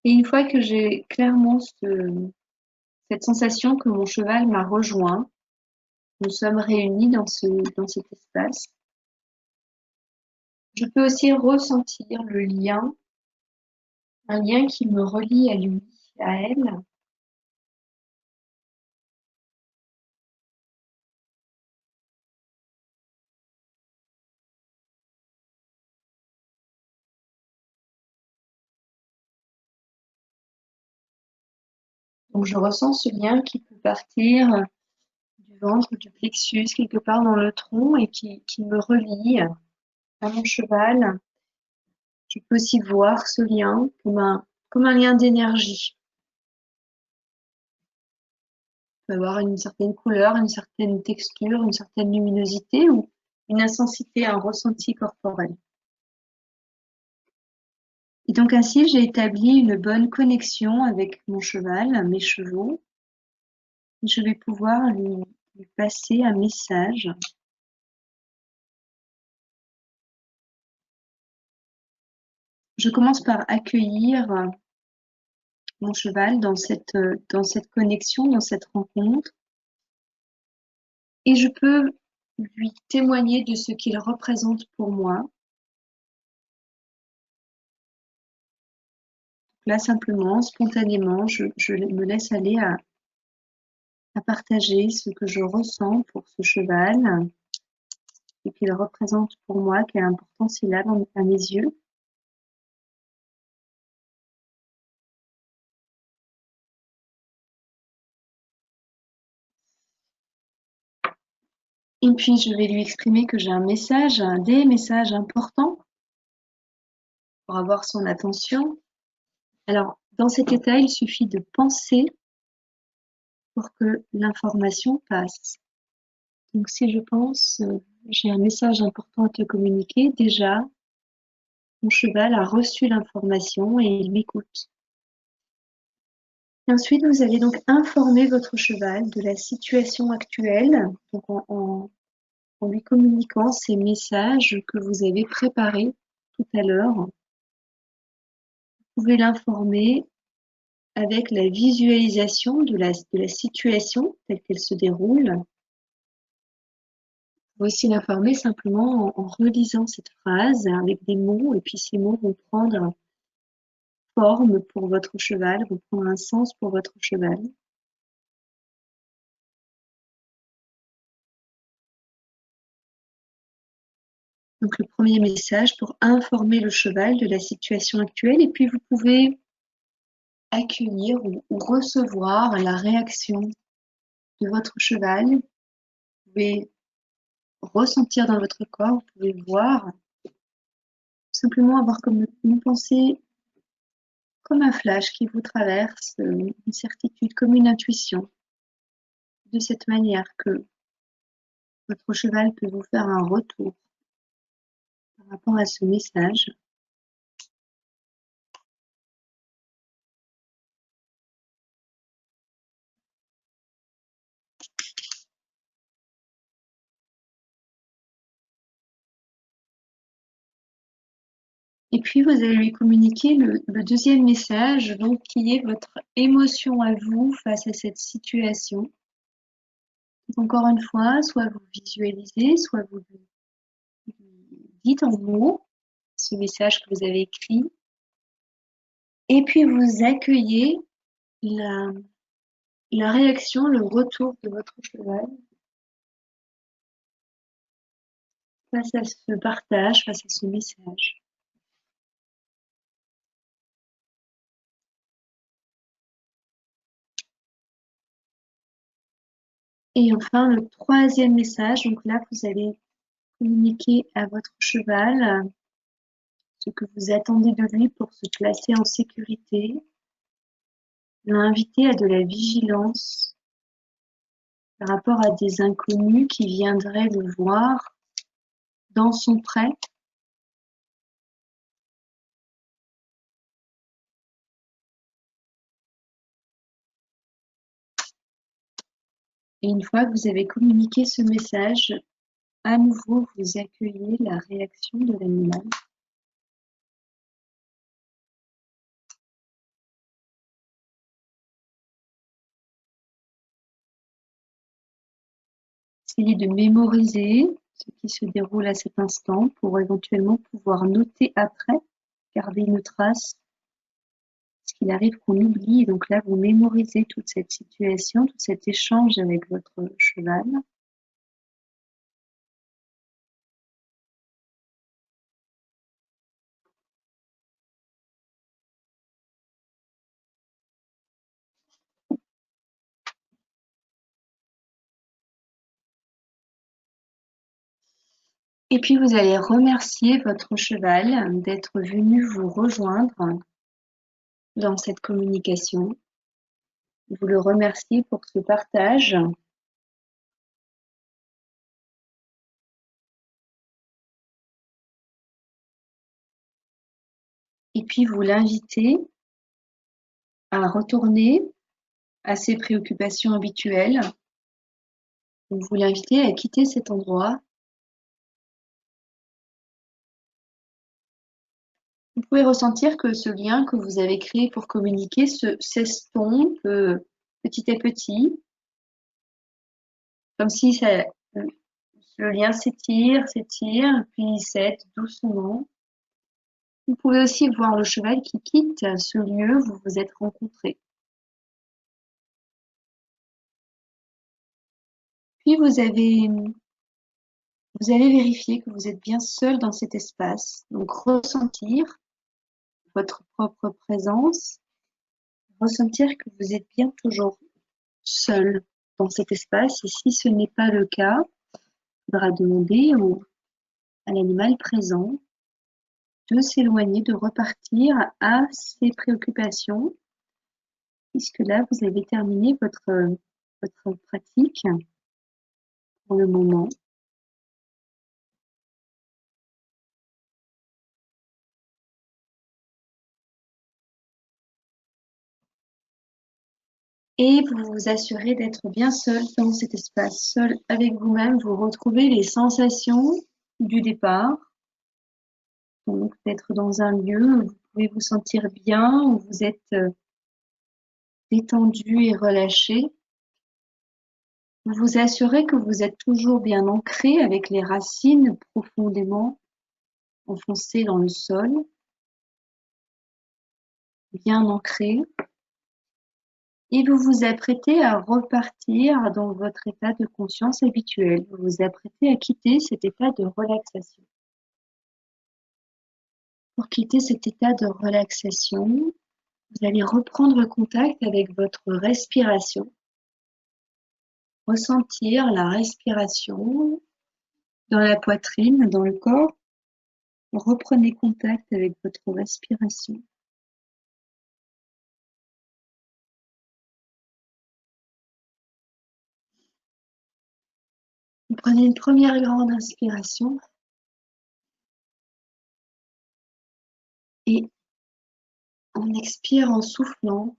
Et une fois que j'ai clairement cette sensation que mon cheval m'a rejoint, nous sommes réunis dans cet espace, je peux aussi ressentir le lien, un lien qui me relie à lui, à elle. Donc je ressens ce lien qui peut partir du ventre, du plexus, quelque part dans le tronc et qui me relie à mon cheval. Je peux aussi voir ce lien comme un lien d'énergie. Il peut avoir une certaine couleur, une certaine texture, une certaine luminosité ou une intensité, un ressenti corporel. Et donc ainsi, j'ai établi une bonne connexion avec mon cheval, mes chevaux. Je vais pouvoir lui passer un message. Je commence par accueillir mon cheval dans cette connexion, dans cette rencontre. Et je peux lui témoigner de ce qu'il représente pour moi. Là, simplement, spontanément, je me laisse aller à partager ce que je ressens pour ce cheval et qu'il représente pour moi, quelle importance il a à mes yeux. Et puis, je vais lui exprimer que j'ai un message, des messages importants pour avoir son attention. Alors, dans cet état, il suffit de penser pour que l'information passe. Donc, si je pense, j'ai un message important à te communiquer, déjà, mon cheval a reçu l'information et il m'écoute. Et ensuite, vous allez donc informer votre cheval de la situation actuelle, donc en lui communiquant ces messages que vous avez préparés tout à l'heure. Vous pouvez l'informer avec la visualisation de la situation telle qu'elle se déroule. Vous pouvez aussi l'informer simplement en relisant cette phrase avec des mots, et puis ces mots vont prendre forme pour votre cheval, vont prendre un sens pour votre cheval. Donc le premier message pour informer le cheval de la situation actuelle, et puis vous pouvez accueillir ou recevoir la réaction de votre cheval. Vous pouvez ressentir dans votre corps, vous pouvez voir, simplement avoir comme une pensée, comme un flash qui vous traverse, une certitude, comme une intuition, de cette manière que votre cheval peut vous faire un retour par rapport à ce message. Et puis vous allez lui communiquer le deuxième message, donc qui est votre émotion à vous face à cette situation. Donc, encore une fois, soit vous visualisez, soit vous dites en mots ce message que vous avez écrit, et puis vous accueillez la réaction, le retour de votre cheval face à ce partage, face à ce message. Et enfin, le troisième message, donc là, vous allez communiquer à votre cheval ce que vous attendez de lui pour se placer en sécurité, l'inviter à de la vigilance par rapport à des inconnus qui viendraient le voir dans son prêt. Et une fois que vous avez communiqué ce message, à nouveau, vous accueillez la réaction de l'animal. Essayez de mémoriser ce qui se déroule à cet instant pour éventuellement pouvoir noter après, garder une trace. Parce qu'il arrive qu'on oublie, donc là, vous mémorisez toute cette situation, tout cet échange avec votre cheval. Et puis vous allez remercier votre cheval d'être venu vous rejoindre dans cette communication. Vous le remerciez pour ce partage. Et puis vous l'invitez à retourner à ses préoccupations habituelles. Vous l'invitez à quitter cet endroit. Vous pouvez ressentir que ce lien que vous avez créé pour communiquer s'estompe petit à petit, comme si le lien s'étire, puis s'aide doucement. Vous pouvez aussi voir le cheval qui quitte ce lieu où vous vous êtes rencontrés. Puis vous allez vérifier que vous êtes bien seul dans cet espace. Donc ressentir votre propre présence, ressentir que vous êtes bien toujours seul dans cet espace. Et si ce n'est pas le cas, il faudra demander à l'animal présent de s'éloigner, de repartir à ses préoccupations, puisque là, vous avez terminé votre pratique pour le moment. Et vous vous assurez d'être bien seul dans cet espace, seul avec vous-même. Vous retrouvez les sensations du départ. Donc, d'être dans un lieu où vous pouvez vous sentir bien, où vous êtes détendu et relâché. Vous vous assurez que vous êtes toujours bien ancré avec les racines profondément enfoncées dans le sol, bien ancré. Et vous vous apprêtez à repartir dans votre état de conscience habituel. Vous vous apprêtez à quitter cet état de relaxation. Pour quitter cet état de relaxation, vous allez reprendre contact avec votre respiration. Ressentir la respiration dans la poitrine, dans le corps. Reprenez contact avec votre respiration. Vous prenez une première grande inspiration et on expire en soufflant.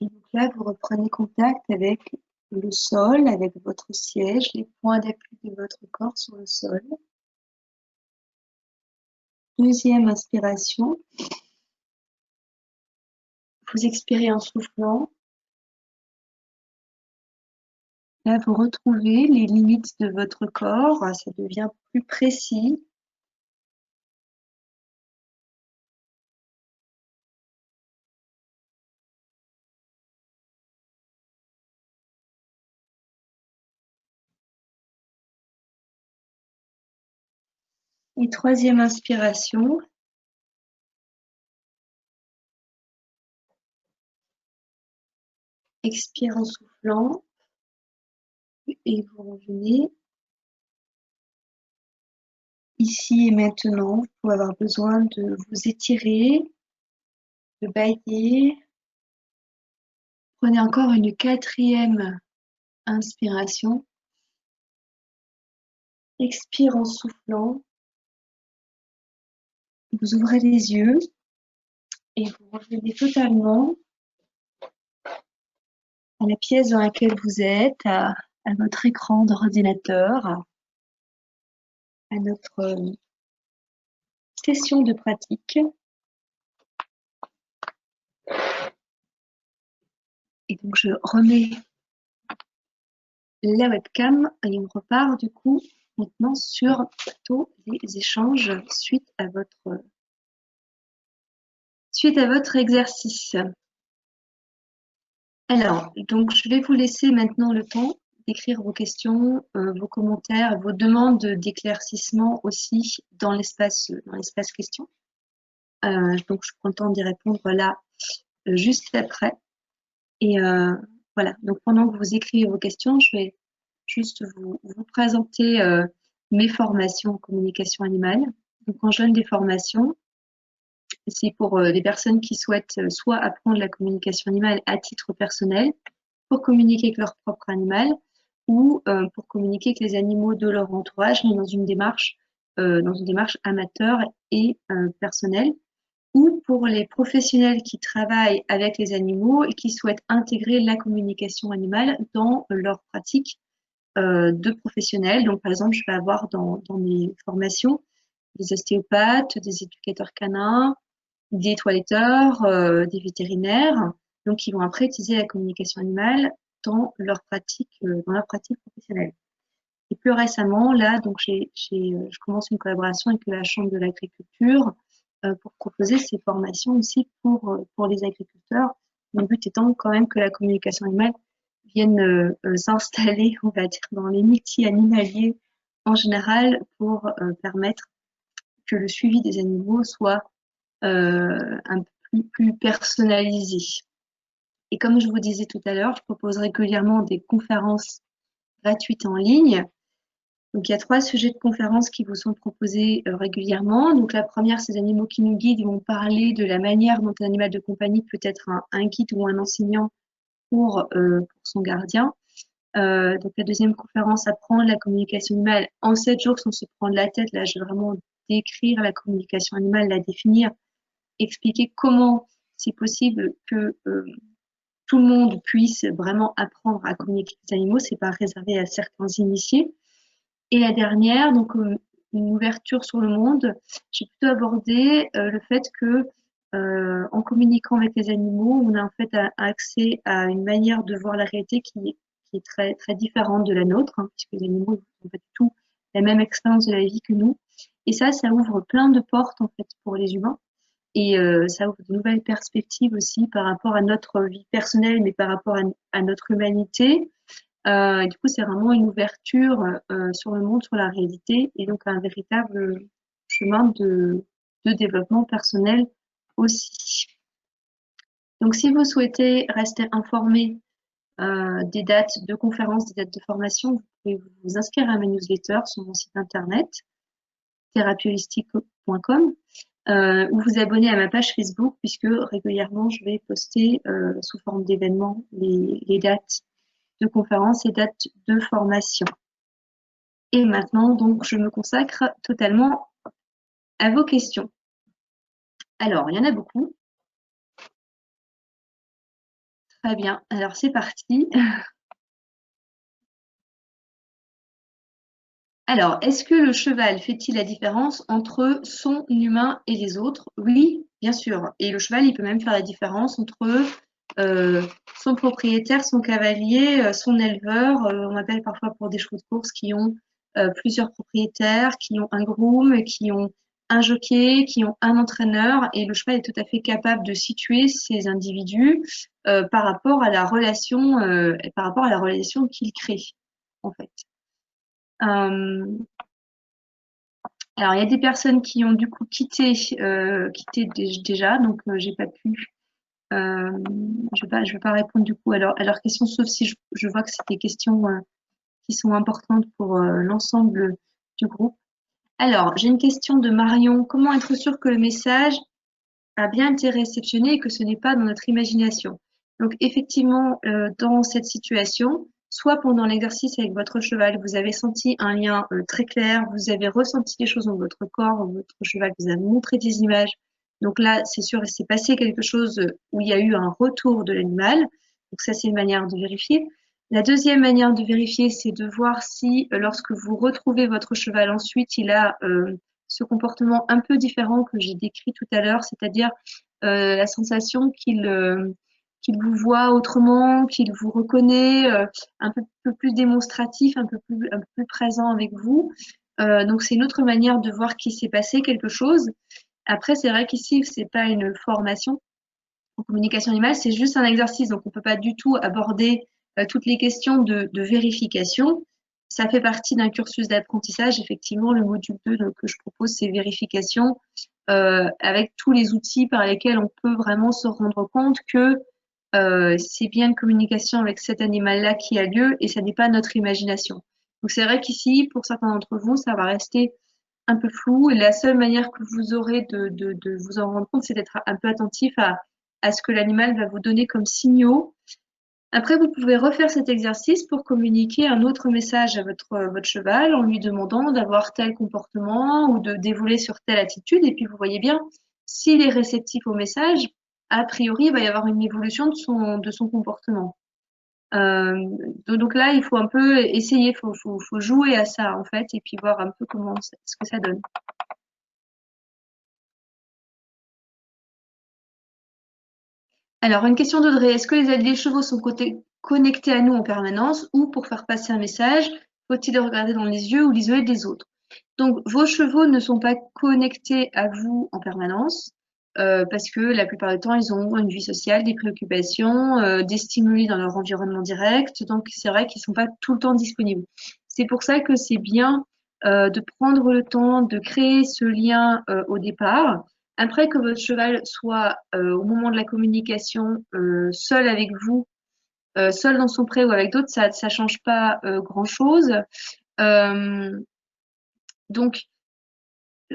Et donc là, vous reprenez contact avec le sol, avec votre siège, les points d'appui de votre corps sur le sol. Deuxième inspiration. Vous expirez en soufflant. Là, vous retrouvez les limites de votre corps. Ça devient plus précis. Et troisième inspiration. Expire en soufflant. Et vous revenez ici et maintenant. Vous pouvez avoir besoin de vous étirer, de bâiller. Prenez encore une quatrième inspiration. Expire en soufflant. Vous ouvrez les yeux et vous revenez totalement à la pièce dans laquelle vous êtes, à votre écran d'ordinateur, à notre session de pratique. Et donc, je remets la webcam et on repart du coup maintenant sur plutôt les échanges suite à votre exercice. Alors, donc je vais vous laisser maintenant le temps d'écrire vos questions, vos commentaires, vos demandes d'éclaircissement aussi dans l'espace questions. Donc je prends le temps d'y répondre là juste après. Et voilà, donc pendant que vous écrivez vos questions, je vais juste vous présenter mes formations en communication animale. Donc quand je donne des formations, c'est pour les personnes qui souhaitent soit apprendre la communication animale à titre personnel, pour communiquer avec leur propre animal, ou pour communiquer avec les animaux de leur entourage, mais dans une démarche amateur et personnelle, ou pour les professionnels qui travaillent avec les animaux et qui souhaitent intégrer la communication animale dans leur pratique de professionnels. Donc, par exemple, je vais avoir dans mes formations des ostéopathes, des éducateurs canins, des toiletteurs, des vétérinaires, donc qui vont après utiliser la communication animale dans leur pratique professionnelle. Et plus récemment, là, donc je commence une collaboration avec la Chambre de l'agriculture pour proposer ces formations aussi pour les agriculteurs. Le but étant quand même que la communication animale vienne s'installer, on va dire, dans les métiers animaliers en général pour permettre que le suivi des animaux soit un peu plus personnalisé. Et comme je vous disais tout à l'heure, je propose régulièrement des conférences gratuites en ligne. Donc, il y a 3 sujets de conférences qui vous sont proposés régulièrement. Donc, la première, ces animaux qui nous guident, vont parler de la manière dont un animal de compagnie peut être un guide ou un enseignant pour son gardien. Donc, la deuxième conférence, apprendre la communication animale en 7 jours sans se prendre la tête. Là, je vais vraiment décrire la communication animale, la définir, expliquer comment c'est possible que tout le monde puisse vraiment apprendre à communiquer avec les animaux. C'est pas réservé à certains initiés. Et la dernière, donc une ouverture sur le monde, j'ai plutôt abordé le fait que en communiquant avec les animaux, on a en fait accès à une manière de voir la réalité qui est très, très différente de la nôtre, hein, puisque les animaux n'ont pas du tout la même expérience de la vie que nous. Et ça ouvre plein de portes en fait pour les humains. Et ça ouvre de nouvelles perspectives aussi par rapport à notre vie personnelle, mais par rapport à notre humanité. Et du coup, c'est vraiment une ouverture sur le monde, sur la réalité, et donc un véritable chemin de développement personnel aussi. Donc, si vous souhaitez rester informé des dates de conférences, des dates de formation, vous pouvez vous inscrire à ma newsletter sur mon site internet thérapieholistique.com ou vous abonner à ma page Facebook, puisque régulièrement, je vais poster sous forme d'événements les dates de conférences et dates de formation. Et maintenant, donc, je me consacre totalement à vos questions. Alors, il y en a beaucoup. Très bien. Alors, c'est parti. Alors, est-ce que le cheval fait-il la différence entre son humain et les autres? Oui, bien sûr. Et le cheval, il peut même faire la différence entre son propriétaire, son cavalier, son éleveur. On appelle parfois pour des chevaux de course qui ont plusieurs propriétaires, qui ont un groom, qui ont un jockey, qui ont un entraîneur. Et le cheval est tout à fait capable de situer ces individus par rapport à la relation qu'il crée, en fait. Alors, il y a des personnes qui ont du coup quitté déjà, donc j'ai pas pu. Je vais pas répondre du coup à leurs questions, sauf si je vois que c'est des questions qui sont importantes pour l'ensemble du groupe. Alors, j'ai une question de Marion. Comment être sûr que le message a bien été réceptionné et que ce n'est pas dans notre imagination? Donc, effectivement, dans cette situation, soit pendant l'exercice avec votre cheval, vous avez senti un lien très clair, vous avez ressenti des choses dans votre corps, votre cheval vous a montré des images. Donc là, c'est sûr, il s'est passé quelque chose où il y a eu un retour de l'animal. Donc ça, c'est une manière de vérifier. La deuxième manière de vérifier, c'est de voir si, lorsque vous retrouvez votre cheval ensuite, il a ce comportement un peu différent que j'ai décrit tout à l'heure, c'est-à-dire la sensation qu'il vous voit autrement, qu'il vous reconnaît, un peu plus démonstratif, un peu plus présent avec vous. Donc c'est une autre manière de voir qu'il s'est passé quelque chose. Après, c'est vrai qu'ici, c'est pas une formation en communication animale, c'est juste un exercice. Donc on peut pas du tout aborder toutes les questions de vérification. Ça fait partie d'un cursus d'apprentissage. Effectivement, le module 2 que je propose, c'est vérification avec tous les outils par lesquels on peut vraiment se rendre compte que c'est bien une communication avec cet animal-là qui a lieu et ça n'est pas notre imagination. Donc c'est vrai qu'ici, pour certains d'entre vous, ça va rester un peu flou. Et la seule manière que vous aurez de vous en rendre compte, c'est d'être un peu attentif à ce que l'animal va vous donner comme signaux. Après, vous pouvez refaire cet exercice pour communiquer un autre message à votre cheval en lui demandant d'avoir tel comportement ou de d'évoluer sur telle attitude. Et puis, vous voyez bien, s'il est réceptif au message, a priori, il va y avoir une évolution de son comportement. Euh, donc là, il faut un peu essayer, faut jouer à ça en fait, et puis voir un peu ce que ça donne. Alors, une question d'Audrey. Est-ce que les chevaux sont connectés à nous en permanence ou pour faire passer un message, faut-il les regarder dans les yeux ou l'isoler des autres? Donc, vos chevaux ne sont pas connectés à vous en permanence parce que la plupart du temps, ils ont une vie sociale, des préoccupations, des stimuli dans leur environnement direct. Donc, c'est vrai qu'ils ne sont pas tout le temps disponibles. C'est pour ça que c'est bien de prendre le temps de créer ce lien au départ. Après que votre cheval soit au moment de la communication seul avec vous, seul dans son pré ou avec d'autres, ça ne change pas grand-chose. Euh, donc,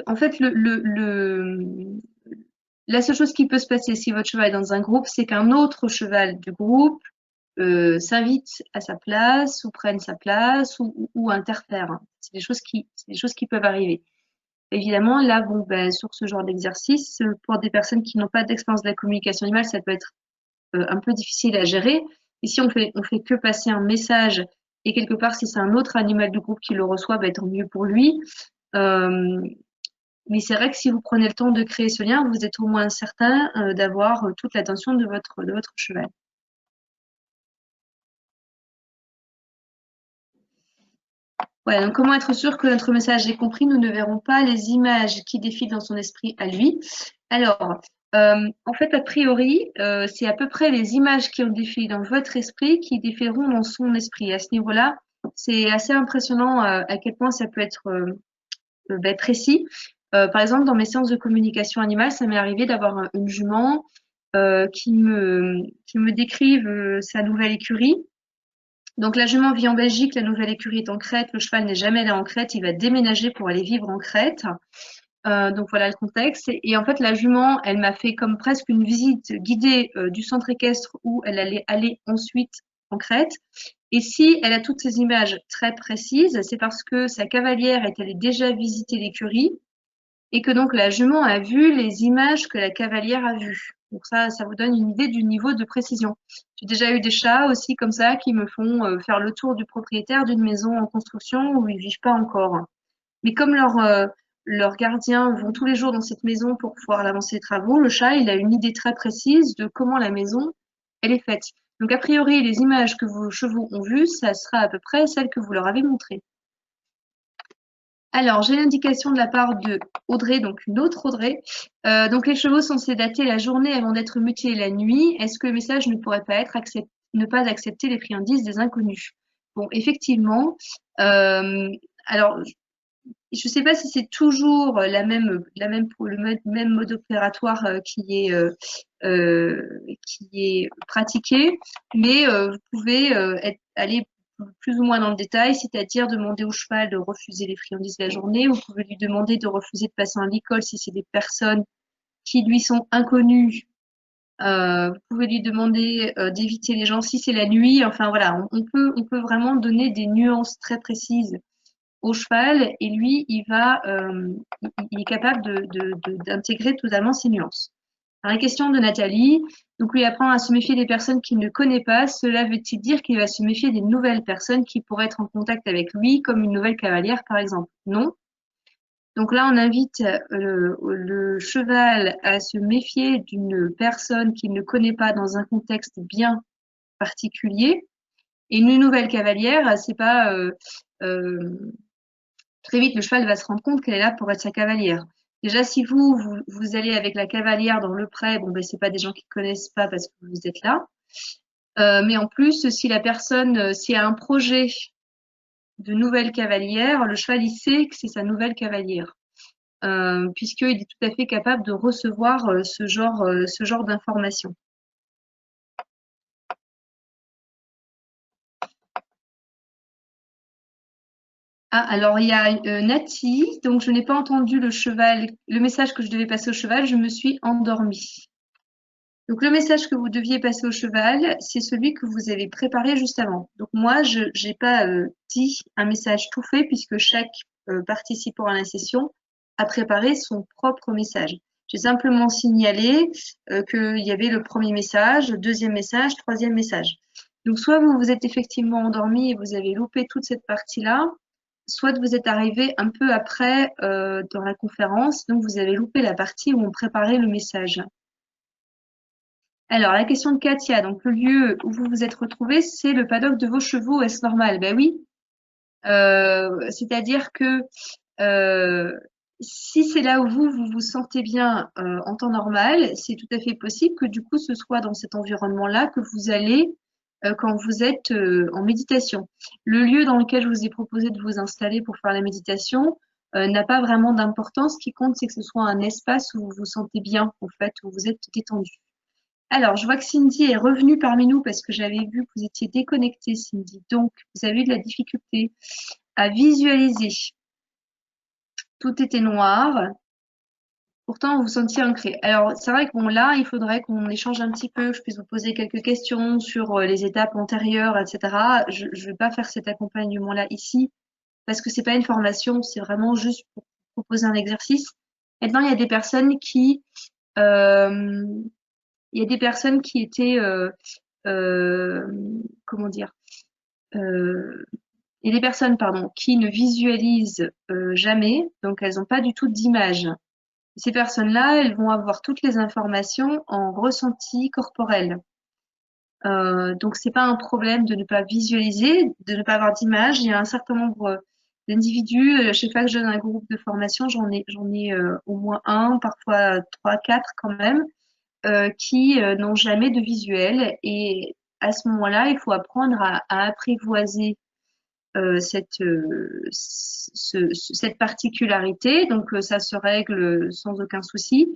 en fait, la seule chose qui peut se passer si votre cheval est dans un groupe, c'est qu'un autre cheval du groupe s'invite à sa place ou prenne sa place ou interfère. C'est des choses qui peuvent arriver. Évidemment, là, bon, ben, sur ce genre d'exercice, pour des personnes qui n'ont pas d'expérience de la communication animale, ça peut être un peu difficile à gérer. Ici, on fait que passer un message et quelque part, si c'est un autre animal du groupe qui le reçoit, ben, tant mieux pour lui. Euh, mais c'est vrai que si vous prenez le temps de créer ce lien, vous êtes au moins certain d'avoir toute l'attention de votre cheval. Voilà, donc comment être sûr que notre message est compris? Nous ne verrons pas les images qui défilent dans son esprit à lui. Alors, en fait, a priori, c'est à peu près les images qui ont défilé dans votre esprit qui défileront dans son esprit. À ce niveau-là, c'est assez impressionnant à quel point ça peut être ben, précis. Par exemple, dans mes séances de communication animale, ça m'est arrivé d'avoir une jument qui me décrive sa nouvelle écurie. Donc la jument vit en Belgique, la nouvelle écurie est en Crète, le cheval n'est jamais allé en Crète, il va déménager pour aller vivre en Crète. Donc voilà le contexte. Et en fait, la jument, elle m'a fait comme presque une visite guidée du centre équestre où elle allait aller ensuite en Crète. Et si elle a toutes ces images très précises, c'est parce que sa cavalière est allée déjà visiter l'écurie et que donc la jument a vu les images que la cavalière a vues. Donc ça vous donne une idée du niveau de précision. J'ai déjà eu des chats aussi comme ça qui me font faire le tour du propriétaire d'une maison en construction où ils vivent pas encore. Mais comme leurs gardiens vont tous les jours dans cette maison pour pouvoir avancer les travaux, le chat, il a une idée très précise de comment la maison, elle est faite. Donc, a priori, les images que vos chevaux ont vues, ça sera à peu près celles que vous leur avez montrées. Alors, j'ai l'indication de la part de Audrey, donc une autre Audrey. Donc, les chevaux sont sédatés la journée avant d'être mutilés la nuit. Est-ce que le message ne pourrait pas être ne pas accepter les friandises des inconnus? Bon, effectivement. Alors, je ne sais pas si c'est toujours même mode opératoire qui est pratiqué, mais vous pouvez aller plus ou moins dans le détail, c'est-à-dire demander au cheval de refuser les friandises de la journée. Vous pouvez lui demander de refuser de passer en licol si c'est des personnes qui lui sont inconnues. Vous pouvez lui demander d'éviter les gens si c'est la nuit. Enfin voilà, on peut vraiment donner des nuances très précises au cheval et lui, il est capable d'intégrer totalement ces nuances. Alors, la question de Nathalie, donc lui apprend à se méfier des personnes qu'il ne connaît pas. Cela veut-il dire qu'il va se méfier des nouvelles personnes qui pourraient être en contact avec lui, comme une nouvelle cavalière par exemple? Non. Donc là, on invite le cheval à se méfier d'une personne qu'il ne connaît pas dans un contexte bien particulier. Et une nouvelle cavalière, c'est pas très vite, le cheval va se rendre compte qu'elle est là pour être sa cavalière. Déjà, si vous allez avec la cavalière dans le pré, bon, ben, c'est pas des gens qui connaissent pas parce que vous êtes là. Mais en plus, si la personne, s'il y a un projet de nouvelle cavalière, le cheval, il sait que c'est sa nouvelle cavalière. Puisqu'il est tout à fait capable de recevoir ce genre d'informations. Ah, alors il y a Nati, donc je n'ai pas entendu le message que je devais passer au cheval, je me suis endormie. Donc le message que vous deviez passer au cheval, c'est celui que vous avez préparé juste avant. Donc moi, je n'ai pas dit un message tout fait puisque chaque participant à la session a préparé son propre message. J'ai simplement signalé qu'il y avait le premier message, le deuxième message, troisième message. Donc soit vous vous êtes effectivement endormi et vous avez loupé toute cette partie-là, soit vous êtes arrivé un peu après dans la conférence, donc vous avez loupé la partie où on préparait le message. Alors, la question de Katia, donc le lieu où vous vous êtes retrouvé, c'est le paddock de vos chevaux, est-ce normal? Ben oui. C'est-à-dire que euh, si c'est là où vous vous sentez bien en temps normal, c'est tout à fait possible que du coup ce soit dans cet environnement-là que vous allez quand vous êtes en méditation. Le lieu dans lequel je vous ai proposé de vous installer pour faire la méditation n'a pas vraiment d'importance. Ce qui compte, c'est que ce soit un espace où vous vous sentez bien, en fait, où vous êtes détendu. Alors, je vois que Cindy est revenue parmi nous parce que j'avais vu que vous étiez déconnectée, Cindy. Donc, vous avez eu de la difficulté à visualiser. Tout était noir. Pourtant, vous vous sentiez ancré. Alors, c'est vrai que bon, là, il faudrait qu'on échange un petit peu, que je puisse vous poser quelques questions sur les étapes antérieures, etc. Je ne vais pas faire cet accompagnement-là ici parce que c'est pas une formation, c'est vraiment juste pour proposer un exercice. Maintenant, il y a des personnes euh, qui étaient euh, comment dire, il y a des personnes, pardon, qui ne visualisent jamais, donc elles n'ont pas du tout d'image. Ces personnes-là, elles vont avoir toutes les informations en ressenti corporel. Donc c'est pas un problème de ne pas visualiser, de ne pas avoir d'image. Il y a un certain nombre d'individus. Chaque fois que je donne un groupe de formation, j'en ai au moins un, parfois trois, quatre quand même, qui n'ont jamais de visuel. Et à ce moment-là, il faut apprendre à apprivoiser cette particularité. Donc, ça se règle sans aucun souci.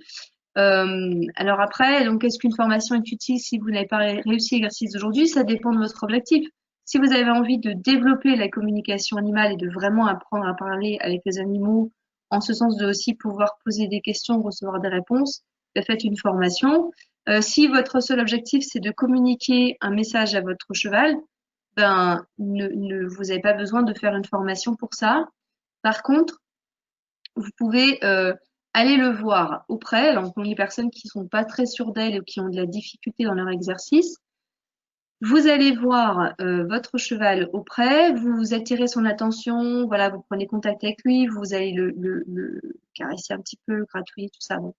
Alors après, donc, est-ce qu'une formation est utile si vous n'avez pas réussi l'exercice d'aujourd'hui? Ça dépend de votre objectif. Si vous avez envie de développer la communication animale et de vraiment apprendre à parler avec les animaux, en ce sens de aussi pouvoir poser des questions, recevoir des réponses, faites une formation. Si votre seul objectif, c'est de communiquer un message à votre cheval, ben, vous n'avez pas besoin de faire une formation pour ça. Par contre, vous pouvez aller le voir auprès, alors pour les personnes qui sont pas très sûres d'elles ou qui ont de la difficulté dans leur exercice. Vous allez voir votre cheval auprès, vous attirez son attention, voilà, vous prenez contact avec lui, vous allez le caresser un petit peu, gratouiller, tout ça. Bon,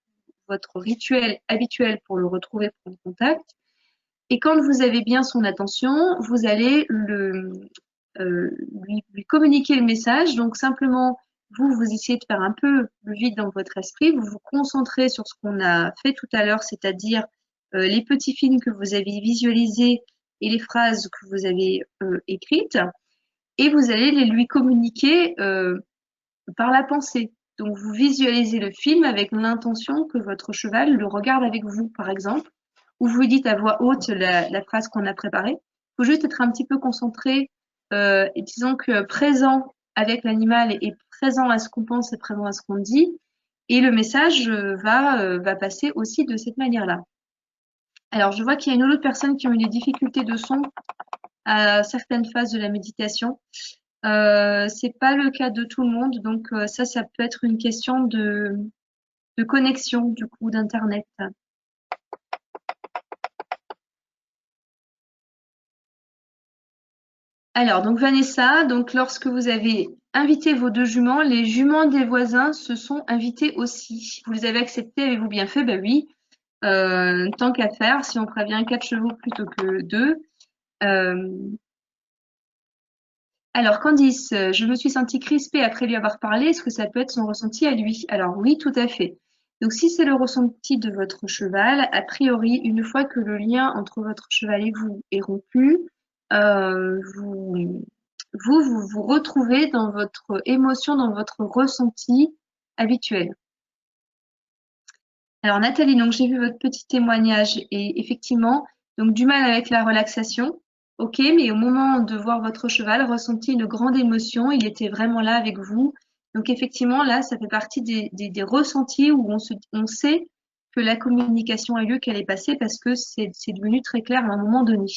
votre rituel habituel pour le retrouver, prendre contact. Et quand vous avez bien son attention, vous allez lui communiquer le message. Donc simplement, vous essayez de faire un peu le vide dans votre esprit, vous vous concentrez sur ce qu'on a fait tout à l'heure, c'est-à-dire les petits films que vous avez visualisés et les phrases que vous avez écrites, et vous allez les lui communiquer par la pensée. Donc vous visualisez le film avec l'intention que votre cheval le regarde avec vous, par exemple, ou vous dites à voix haute la phrase qu'on a préparée. Il faut juste être un petit peu concentré, et disons que présent avec l'animal et présent à ce qu'on pense et présent à ce qu'on dit. Et le message va passer aussi de cette manière-là. Alors, je vois qu'il y a une autre personne qui ont eu des difficultés de son à certaines phases de la méditation. C'est pas le cas de tout le monde, donc ça peut être une question de connexion, du coup, d'Internet. Alors, donc Vanessa, donc lorsque vous avez invité vos deux juments, les juments des voisins se sont invités aussi. Vous les avez acceptés, avez-vous bien fait? Ben oui. Tant qu'à faire, si on prévient 4 chevaux plutôt que 2. Alors, Candice, je me suis sentie crispée après lui avoir parlé. Est-ce que ça peut être son ressenti à lui? Alors oui, tout à fait. Donc, si c'est le ressenti de votre cheval, a priori, une fois que le lien entre votre cheval et vous est rompu, euh, vous, vous retrouvez dans votre émotion, dans votre ressenti habituel. Alors, Nathalie, donc j'ai vu votre petit témoignage et effectivement, donc du mal avec la relaxation. Ok, mais au moment de voir votre cheval, ressenti une grande émotion, il était vraiment là avec vous. Donc effectivement, là, ça fait partie des ressentis où on sait que la communication a lieu, qu'elle est passée, parce que c'est devenu très clair à un moment donné.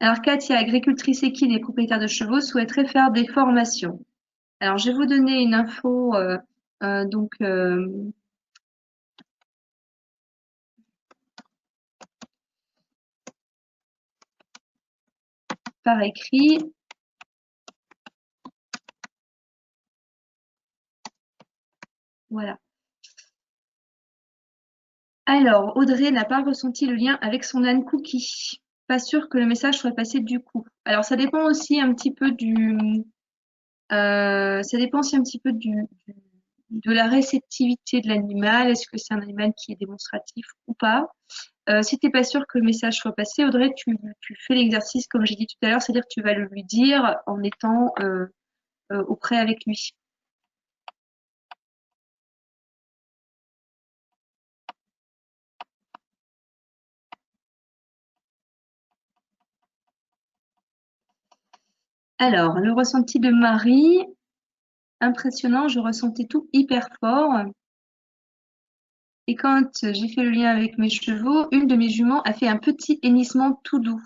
Alors Katia, agricultrice équine et propriétaire de chevaux, souhaiterait faire des formations. Alors je vais vous donner une info, donc par écrit. Voilà. Alors, Audrey n'a pas ressenti le lien avec son âne Cookie. Pas sûr que le message soit passé du coup. Alors, ça dépend aussi un petit peu ça dépend aussi un petit peu de la réceptivité de l'animal. Est-ce que c'est un animal qui est démonstratif ou pas? Si t'es pas sûr que le message soit passé, Audrey, tu fais l'exercice comme j'ai dit tout à l'heure, c'est-à-dire que tu vas le lui dire en étant auprès avec lui. Alors, le ressenti de Marie, impressionnant, je ressentais tout hyper fort. Et quand j'ai fait le lien avec mes chevaux, une de mes juments a fait un petit hennissement tout doux.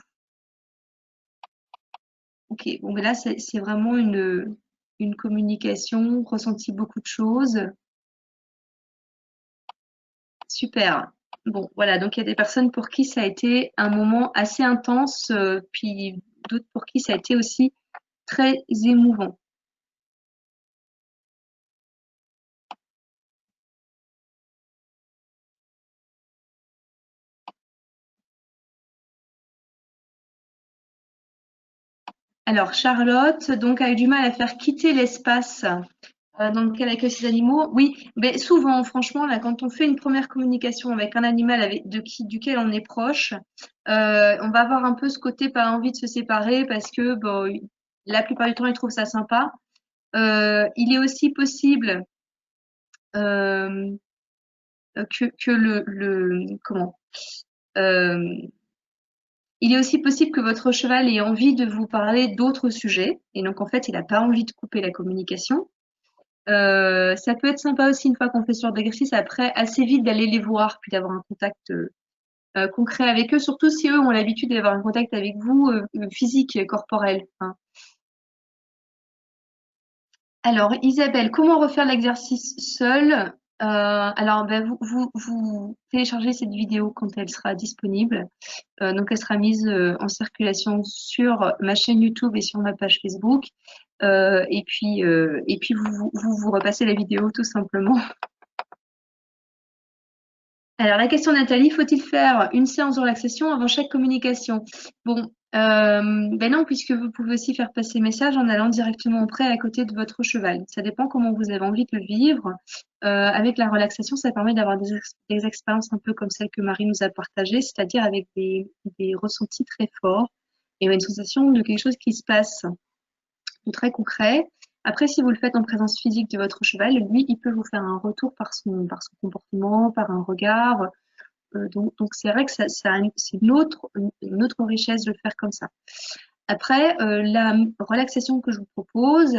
Ok, bon, mais là, c'est vraiment une communication, ressenti beaucoup de choses. Super. Bon, voilà, donc il y a des personnes pour qui ça a été un moment assez intense, puis d'autres pour qui ça a été aussi très émouvant. Alors, Charlotte, donc, a eu du mal à faire quitter l'espace dans lequel accueille ces animaux. Oui, mais souvent, franchement, là, quand on fait une première communication avec un animal duquel on est proche, on va avoir un peu ce côté pas envie de se séparer parce que bon, la plupart du temps, ils trouvent ça sympa. Il est aussi possible euh, que comment euh, il est aussi possible que votre cheval ait envie de vous parler d'autres sujets et donc en fait, il n'a pas envie de couper la communication. Ça peut être sympa aussi une fois qu'on fait ce genre d'exercice, après assez vite d'aller les voir, puis d'avoir un contact concret avec eux, surtout si eux ont l'habitude d'avoir un contact avec vous physique, corporel, hein. Alors, Isabelle, comment refaire l'exercice seul? Alors, ben, vous téléchargez cette vidéo quand elle sera disponible. Donc, elle sera mise en circulation sur ma chaîne YouTube et sur ma page Facebook. Et puis vous repassez la vidéo tout simplement. Alors, la question de Nathalie, faut-il faire une séance de relaxation avant chaque communication? Bon, ben non, puisque vous pouvez aussi faire passer message en allant directement auprès à côté de votre cheval. Ça dépend comment vous avez envie de le vivre. Avec la relaxation, ça permet d'avoir des expériences un peu comme celle que Marie nous a partagées, c'est-à-dire avec des ressentis très forts et une sensation de quelque chose qui se passe de très concret. Après, si vous le faites en présence physique de votre cheval, lui, il peut vous faire un retour par son comportement, par un regard. Donc c'est vrai que c'est une autre richesse de le faire comme ça. Après, la relaxation que je vous propose,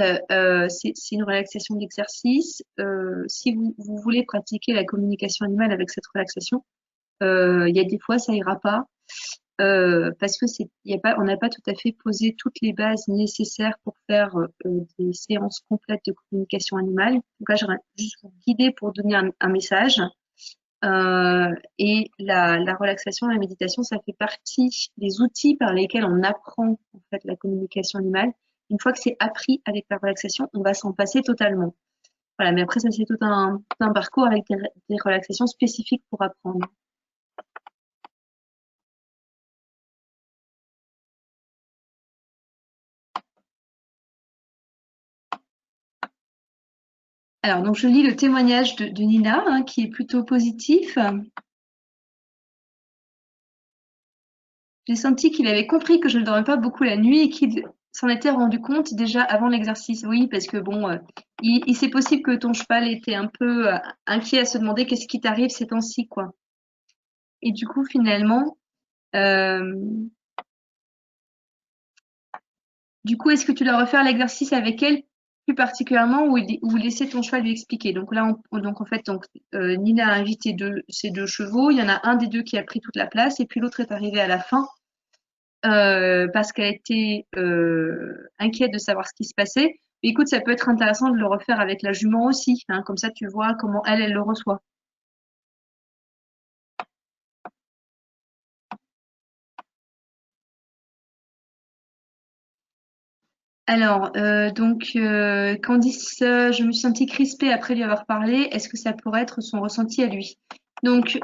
c'est une relaxation d'exercice. Si vous voulez pratiquer la communication animale avec cette relaxation, il y a des fois, ça ira pas. Parce que on n'a pas tout à fait posé toutes les bases nécessaires pour faire des séances complètes de communication animale. Donc là, j'aimerais juste vous guider pour donner un message. Et la relaxation, la méditation, ça fait partie des outils par lesquels on apprend en fait la communication animale. Une fois que c'est appris avec la relaxation, on va s'en passer totalement. Voilà, mais après ça c'est tout un parcours avec des relaxations spécifiques pour apprendre. Alors donc je lis le témoignage de Nina hein, qui est plutôt positif. J'ai senti qu'il avait compris que je ne dormais pas beaucoup la nuit et qu'il s'en était rendu compte déjà avant l'exercice. Oui, parce que bon, c'est possible que ton cheval était un peu inquiet à se demander qu'est-ce qui t'arrive ces temps-ci, quoi. Et du coup, finalement, est-ce que tu dois refaire l'exercice avec elle plus particulièrement ou laisser ton cheval lui expliquer? Donc là, Nina a invité ses deux chevaux. Il y en a un des deux qui a pris toute la place et puis l'autre est arrivé à la fin parce qu'elle était inquiète de savoir ce qui se passait. Mais écoute, ça peut être intéressant de le refaire avec la jument aussi, hein, comme ça tu vois comment elle le reçoit. Alors, Candice, je me suis sentie crispée après lui avoir parlé. Est-ce que ça pourrait être son ressenti à lui? Donc,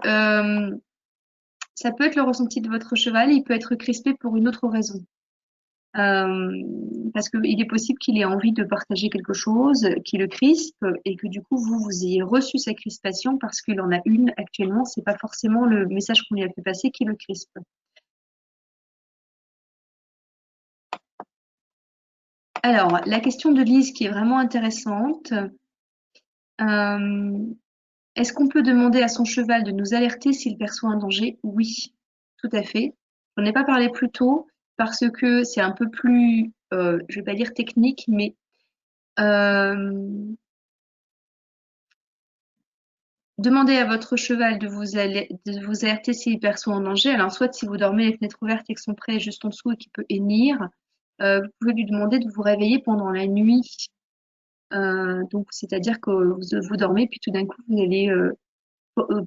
ça peut être le ressenti de votre cheval, il peut être crispé pour une autre raison. Parce qu'il est possible qu'il ait envie de partager quelque chose qui le crispe et que du coup, vous ayez reçu sa crispation parce qu'il en a une actuellement. C'est pas forcément le message qu'on lui a fait passer qui le crispe. Alors, la question de Lise qui est vraiment intéressante. Euh, Est-ce qu'on peut demander à son cheval de nous alerter s'il perçoit un danger? Oui, tout à fait. J'en ai pas parlé plus tôt parce que c'est un peu plus, je vais pas dire technique, mais demandez à votre cheval de vous alerter s'il perçoit un danger. Alors, soit si vous dormez les fenêtres ouvertes et que son prêt est juste en dessous et qu'il peut hennir, vous pouvez lui demander de vous réveiller pendant la nuit. Donc, c'est-à-dire que vous dormez, puis tout d'un coup, vous allez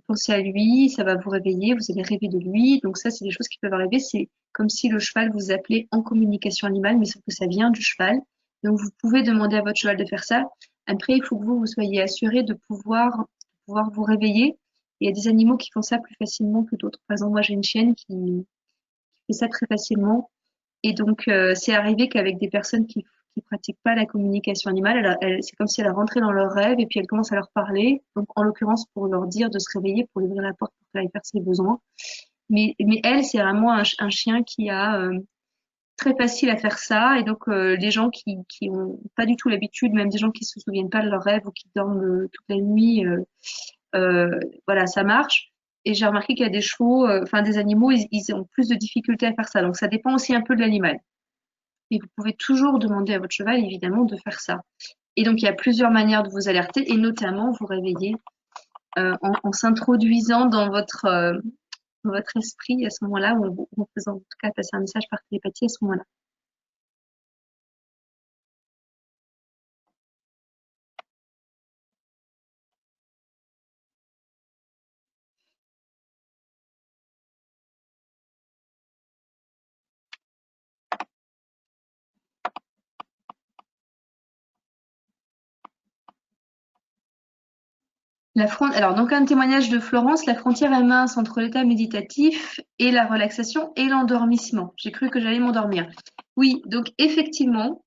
pensez à lui, ça va vous réveiller, vous allez rêver de lui. Donc ça, c'est des choses qui peuvent arriver. C'est comme si le cheval vous appelait en communication animale, mais sauf que ça vient du cheval. Donc vous pouvez demander à votre cheval de faire ça. Après, il faut que vous soyez assuré de pouvoir vous réveiller. Il y a des animaux qui font ça plus facilement que d'autres. Par exemple, moi, j'ai une chienne qui fait ça très facilement. Et donc, c'est arrivé qu'avec des personnes qui pratiquent pas la communication animale, c'est comme si elle rentrait dans leur rêve et puis elle commence à leur parler. Donc, en l'occurrence, pour leur dire de se réveiller, pour lui ouvrir la porte pour qu'elle aille faire ses besoins. Mais elle, c'est vraiment un chien qui a très facile à faire ça. Et donc, les gens qui ont pas du tout l'habitude, même des gens qui se souviennent pas de leur rêve ou qui dorment toute la nuit, voilà, ça marche. Et j'ai remarqué qu'il y a des chevaux, enfin des animaux, ils ont plus de difficultés à faire ça. Donc, ça dépend aussi un peu de l'animal. Et vous pouvez toujours demander à votre cheval, évidemment, de faire ça. Et donc, il y a plusieurs manières de vous alerter et notamment vous réveiller en s'introduisant dans votre esprit à ce moment-là ou en faisant en tout cas passer un message par télépathie à ce moment-là. Alors, donc un témoignage de Florence, la frontière est mince entre l'état méditatif et la relaxation et l'endormissement. J'ai cru que j'allais m'endormir. Oui, donc effectivement,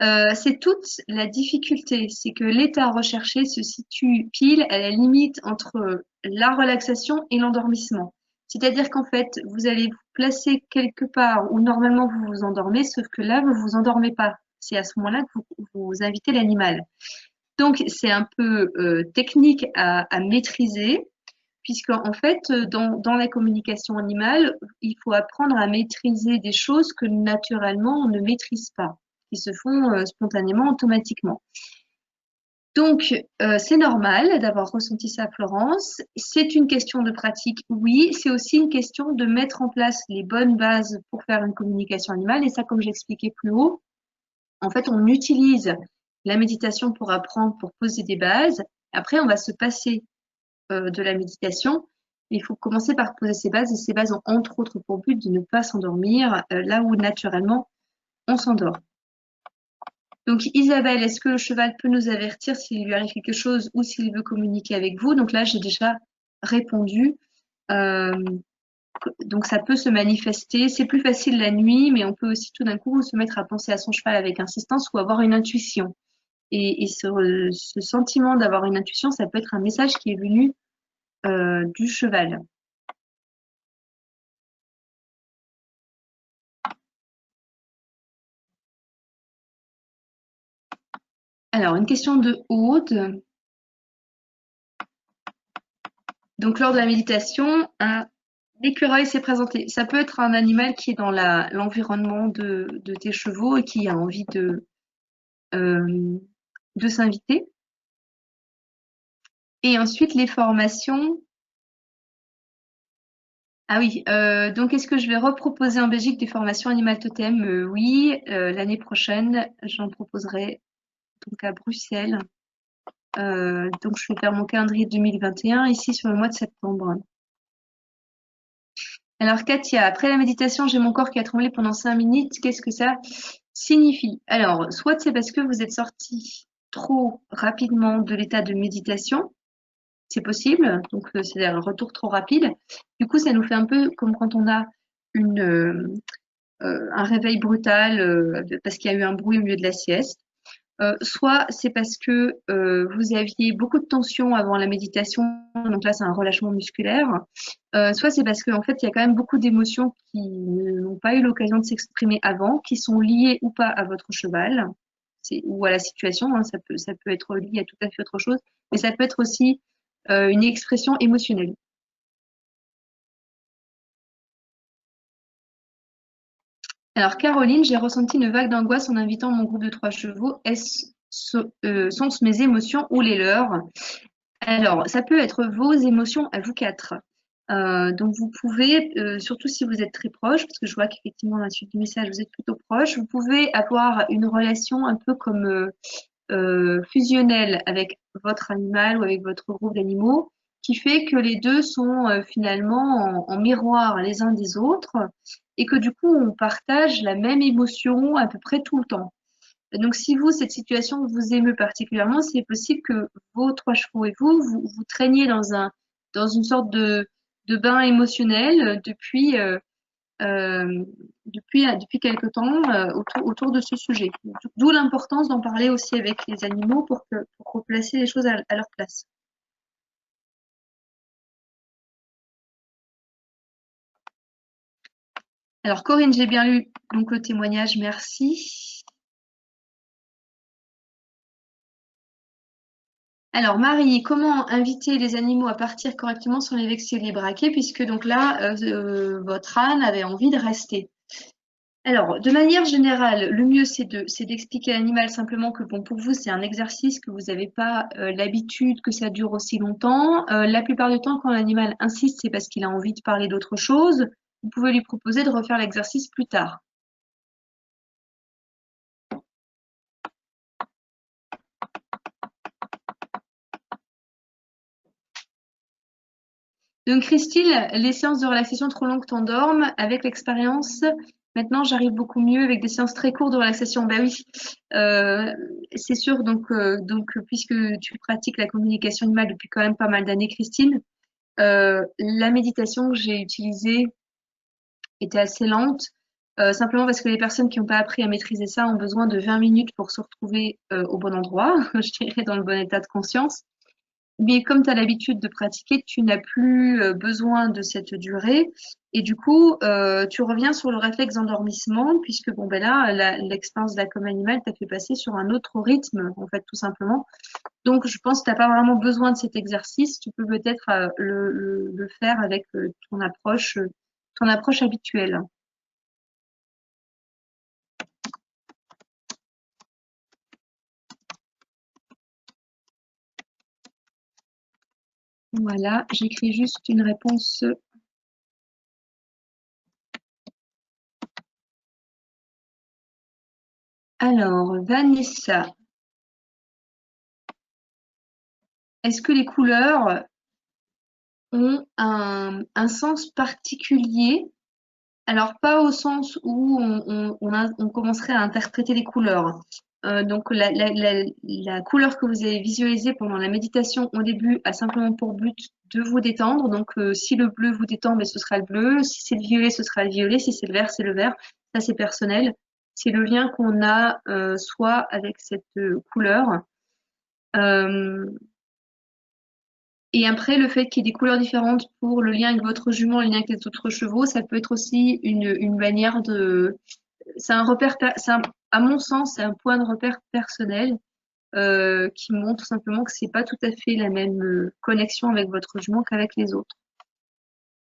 c'est toute la difficulté, c'est que l'état recherché se situe pile à la limite entre la relaxation et l'endormissement. C'est-à-dire qu'en fait, vous allez vous placer quelque part où normalement vous vous endormez, sauf que là, vous vous endormez pas. C'est à ce moment-là que vous invitez l'animal. Donc, c'est un peu technique à maîtriser, puisque en fait, dans la communication animale, il faut apprendre à maîtriser des choses que naturellement on ne maîtrise pas, qui se font spontanément, automatiquement. Donc, c'est normal d'avoir ressenti ça à Florence. C'est une question de pratique, oui. C'est aussi une question de mettre en place les bonnes bases pour faire une communication animale. Et ça, comme j'expliquais plus haut, en fait, on utilise la méditation pour apprendre, pour poser des bases. Après, on va se passer de la méditation. Il faut commencer par poser ces bases et ces bases ont entre autres pour but de ne pas s'endormir là où naturellement on s'endort. Donc Isabelle, est-ce que le cheval peut nous avertir s'il lui arrive quelque chose ou s'il veut communiquer avec vous? Donc là, j'ai déjà répondu. Euh, donc ça peut se manifester. C'est plus facile la nuit, mais on peut aussi tout d'un coup se mettre à penser à son cheval avec insistance ou avoir une intuition. Et ce sentiment d'avoir une intuition, ça peut être un message qui est venu du cheval. Alors, une question de Aude. Donc, lors de la méditation, L'écureuil s'est présenté. Ça peut être un animal qui est dans l'environnement de tes chevaux et qui a envie euh, de s'inviter. Et ensuite, les formations. Ah oui, donc est-ce que je vais reproposer en Belgique des formations animal totem? Oui, l'année prochaine, j'en proposerai donc à Bruxelles. Donc je vais faire mon calendrier 2021 ici sur le mois de septembre. Alors Katia, après la méditation, j'ai mon corps qui a tremblé pendant 5 minutes. Qu'est-ce que ça signifie? Alors, soit c'est parce que vous êtes sorti trop rapidement de l'état de méditation, c'est possible, donc c'est un retour trop rapide. Du coup, ça nous fait un peu comme quand on a un réveil brutal parce qu'il y a eu un bruit au milieu de la sieste. Soit c'est parce que vous aviez beaucoup de tension avant la méditation, donc là c'est un relâchement musculaire. Soit c'est parce qu'en fait il y a quand même beaucoup d'émotions qui n'ont pas eu l'occasion de s'exprimer avant, qui sont liées ou pas à votre cheval, ou à la situation. Hein, ça peut être lié à tout à fait autre chose, mais ça peut être aussi une expression émotionnelle. Alors Caroline, j'ai ressenti une vague d'angoisse en invitant mon groupe de 3 chevaux. Sont-ce mes émotions ou les leurs? Alors, ça peut être vos émotions à vous quatre. Donc, vous pouvez, surtout si vous êtes très proche, parce que je vois qu'effectivement, dans la suite du message, vous êtes plutôt proche, vous pouvez avoir une relation un peu comme fusionnelle avec votre animal ou avec votre groupe d'animaux, qui fait que les deux sont finalement en miroir les uns des autres et que du coup, on partage la même émotion à peu près tout le temps. Donc, si vous, cette situation vous émeut particulièrement, c'est possible que vos 3 chevaux et vous traîniez dans une sorte de bain émotionnel depuis quelque temps autour de ce sujet. D'où l'importance d'en parler aussi avec les animaux pour replacer les choses à leur place. Alors, Corinne, j'ai bien lu donc le témoignage, merci. Alors Marie, comment inviter les animaux à partir correctement sans les vexer, les braquer, puisque donc là, votre âne avait envie de rester. Alors, de manière générale, le mieux c'est d'expliquer à l'animal simplement que bon pour vous c'est un exercice que vous n'avez pas l'habitude que ça dure aussi longtemps. La plupart du temps, quand l'animal insiste, c'est parce qu'il a envie de parler d'autre chose. Vous pouvez lui proposer de refaire l'exercice plus tard. Donc Christine, les séances de relaxation trop longues t'endorment. Avec l'expérience, maintenant j'arrive beaucoup mieux avec des séances très courtes de relaxation. Ben oui, euh, c'est sûr. Donc puisque tu pratiques la communication animale depuis quand même pas mal d'années, Christine, la méditation que j'ai utilisée était assez lente. Simplement parce que les personnes qui n'ont pas appris à maîtriser ça ont besoin de 20 minutes pour se retrouver au bon endroit, je dirais dans le bon état de conscience. Mais comme tu as l'habitude de pratiquer, tu n'as plus besoin de cette durée. Et du coup, tu reviens sur le réflexe d'endormissement, puisque bon, ben là, l'expérience de la com animale t'a fait passer sur un autre rythme, en fait, tout simplement. Donc, je pense que tu n'as pas vraiment besoin de cet exercice. Tu peux peut-être le faire avec ton approche habituelle. Voilà, j'écris juste une réponse. Alors, Vanessa, est-ce que les couleurs ont un sens particulier? Alors, pas au sens où on commencerait à interpréter les couleurs. Donc, la couleur que vous avez visualisée pendant la méditation au début a simplement pour but de vous détendre. Donc, si le bleu vous détend, ben, ce sera le bleu. Si c'est le violet, ce sera le violet. Si c'est le vert, c'est le vert. Ça, c'est personnel. C'est le lien qu'on a soit avec cette couleur. Euh, et après, le fait qu'il y ait des couleurs différentes pour le lien avec votre jument, le lien avec les autres chevaux, ça peut être aussi une manière de. C'est un repère, à mon sens, c'est un point de repère personnel qui montre simplement que c'est pas tout à fait la même connexion avec votre jument qu'avec les autres.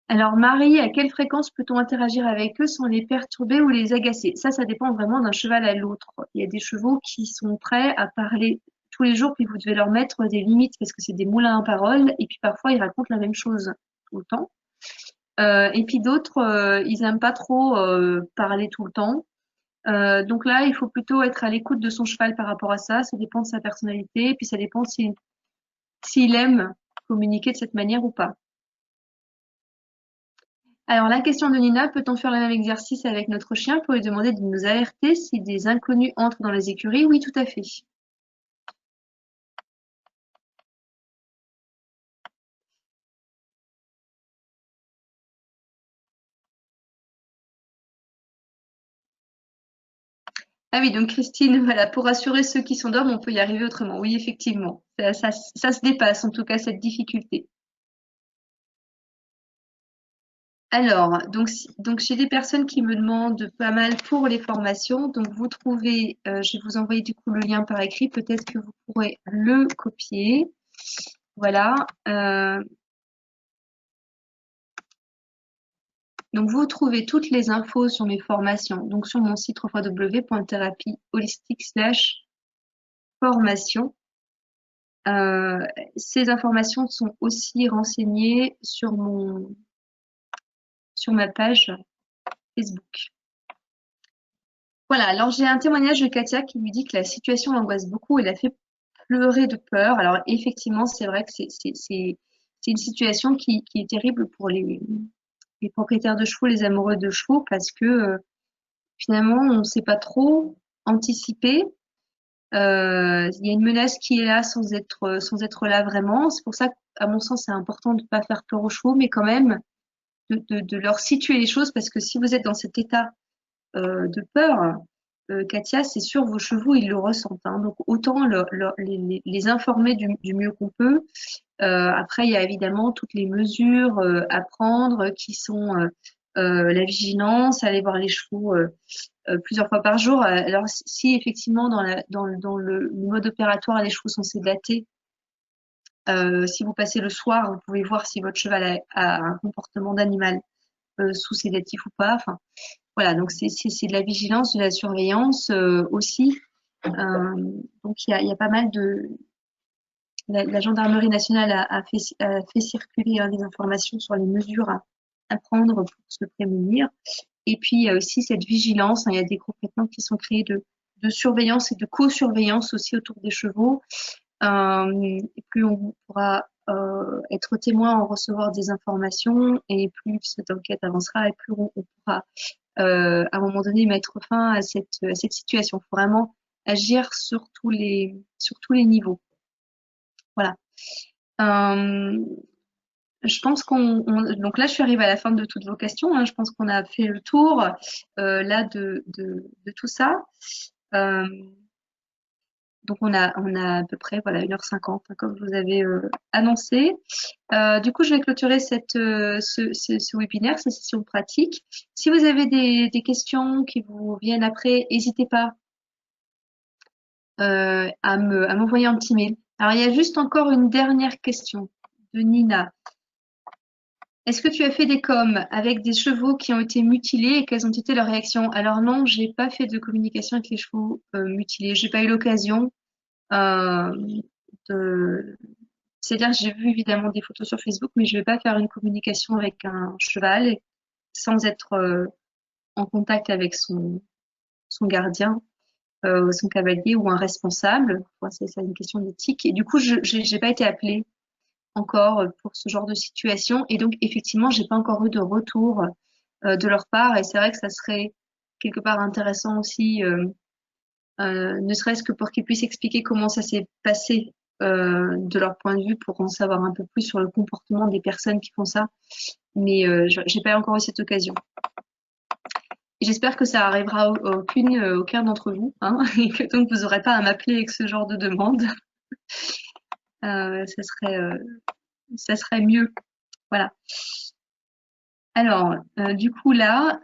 Alors, Marie, à quelle fréquence peut-on interagir avec eux sans les perturber ou les agacer? Ça dépend vraiment d'un cheval à l'autre. Il y a des chevaux qui sont prêts à parler tous les jours, puis vous devez leur mettre des limites parce que c'est des moulins à parole, et puis parfois ils racontent la même chose tout le temps. Et puis d'autres, ils aiment pas trop parler tout le temps. Donc là, il faut plutôt être à l'écoute de son cheval par rapport à ça. Ça dépend de sa personnalité, et puis ça dépend s'il aime communiquer de cette manière ou pas. Alors, la question de Nina, peut-on faire le même exercice avec notre chien pour lui demander de nous alerter si des inconnus entrent dans les écuries? Oui, tout à fait. Ah oui, donc Christine, voilà, pour rassurer ceux qui s'endorment, on peut y arriver autrement. Oui, effectivement. Ça se dépasse, en tout cas, cette difficulté. Alors, donc j'ai des personnes qui me demandent pas mal pour les formations. Donc, vous trouvez, je vais vous envoyer du coup le lien par écrit. Peut-être que vous pourrez le copier. Voilà. Donc, vous trouvez toutes les infos sur mes formations. Donc, sur mon site www.thérapieholistique/formation. Ces informations sont aussi renseignées sur ma page Facebook. Voilà, alors j'ai un témoignage de Katia qui lui dit que la situation l'angoisse beaucoup et la fait pleurer de peur. Alors effectivement, c'est vrai que c'est une situation qui est terrible pour les propriétaires de chevaux, les amoureux de chevaux, parce que finalement, on ne sait pas trop anticiper. Il y a une menace qui est là sans être là vraiment. C'est pour ça qu'à mon sens, c'est important de ne pas faire peur aux chevaux, mais quand même de leur situer les choses, parce que si vous êtes dans cet état de peur, Katia, c'est sûr, vos chevaux, ils le ressentent, hein. Donc, autant les informer du mieux qu'on peut. Après, il y a évidemment toutes les mesures à prendre qui sont la vigilance, aller voir les chevaux plusieurs fois par jour. Alors, si effectivement, dans le mode opératoire, les chevaux sont sédatés, si vous passez le soir, vous pouvez voir si votre cheval a un comportement d'animal sous sédatif ou pas. Enfin, voilà, donc c'est de la vigilance, de la surveillance aussi. Donc il y a pas mal de. La gendarmerie nationale a fait circuler des informations sur les mesures à prendre pour se prémunir. Et puis il y a aussi cette vigilance, hein, il y a des groupes maintenant qui sont créés de surveillance et de co-surveillance aussi autour des chevaux. Et plus on pourra être témoin, en recevoir des informations, et plus cette enquête avancera, et plus on pourra à un moment donné mettre fin à cette situation. Il faut vraiment agir sur tous les niveaux. Voilà. Euh, je pense donc là, je suis arrivée à la fin de toutes vos questions, hein. Je pense qu'on a fait le tour là de tout ça. Euh, donc on a à peu près voilà 1h50, hein, comme je vous avez annoncé. Du coup, je vais clôturer ce webinaire, cette session pratique. Si vous avez des questions qui vous viennent après, n'hésitez pas à m'envoyer un petit mail. Alors, il y a juste encore une dernière question de Nina. Est-ce que tu as fait des coms avec des chevaux qui ont été mutilés et quelles ont été leurs réactions? Alors non, j'ai pas fait de communication avec les chevaux mutilés. J'ai pas eu l'occasion euh, de. C'est-à-dire que j'ai vu évidemment des photos sur Facebook, mais je vais pas faire une communication avec un cheval sans être en contact avec son gardien, son cavalier ou un responsable. Enfin, c'est une question d'éthique. Et du coup, je n'ai pas été appelée encore pour ce genre de situation. Et donc, effectivement, j'ai pas encore eu de retour de leur part. Et c'est vrai que ça serait quelque part intéressant aussi, ne serait-ce que pour qu'ils puissent expliquer comment ça s'est passé de leur point de vue, pour en savoir un peu plus sur le comportement des personnes qui font ça. Mais j'ai pas encore eu cette occasion. Et j'espère que ça arrivera à aucun d'entre vous, hein, et que donc vous n'aurez pas à m'appeler avec ce genre de demande. Ça serait mieux. Voilà. Alors, du coup là,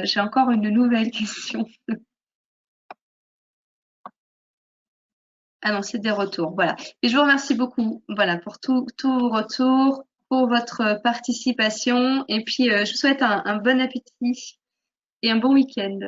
j'ai encore une nouvelle question. Ah non, c'est des retours. Voilà. Et je vous remercie beaucoup, voilà, pour tout retour, pour votre participation et puis je vous souhaite un bon appétit et un bon week-end.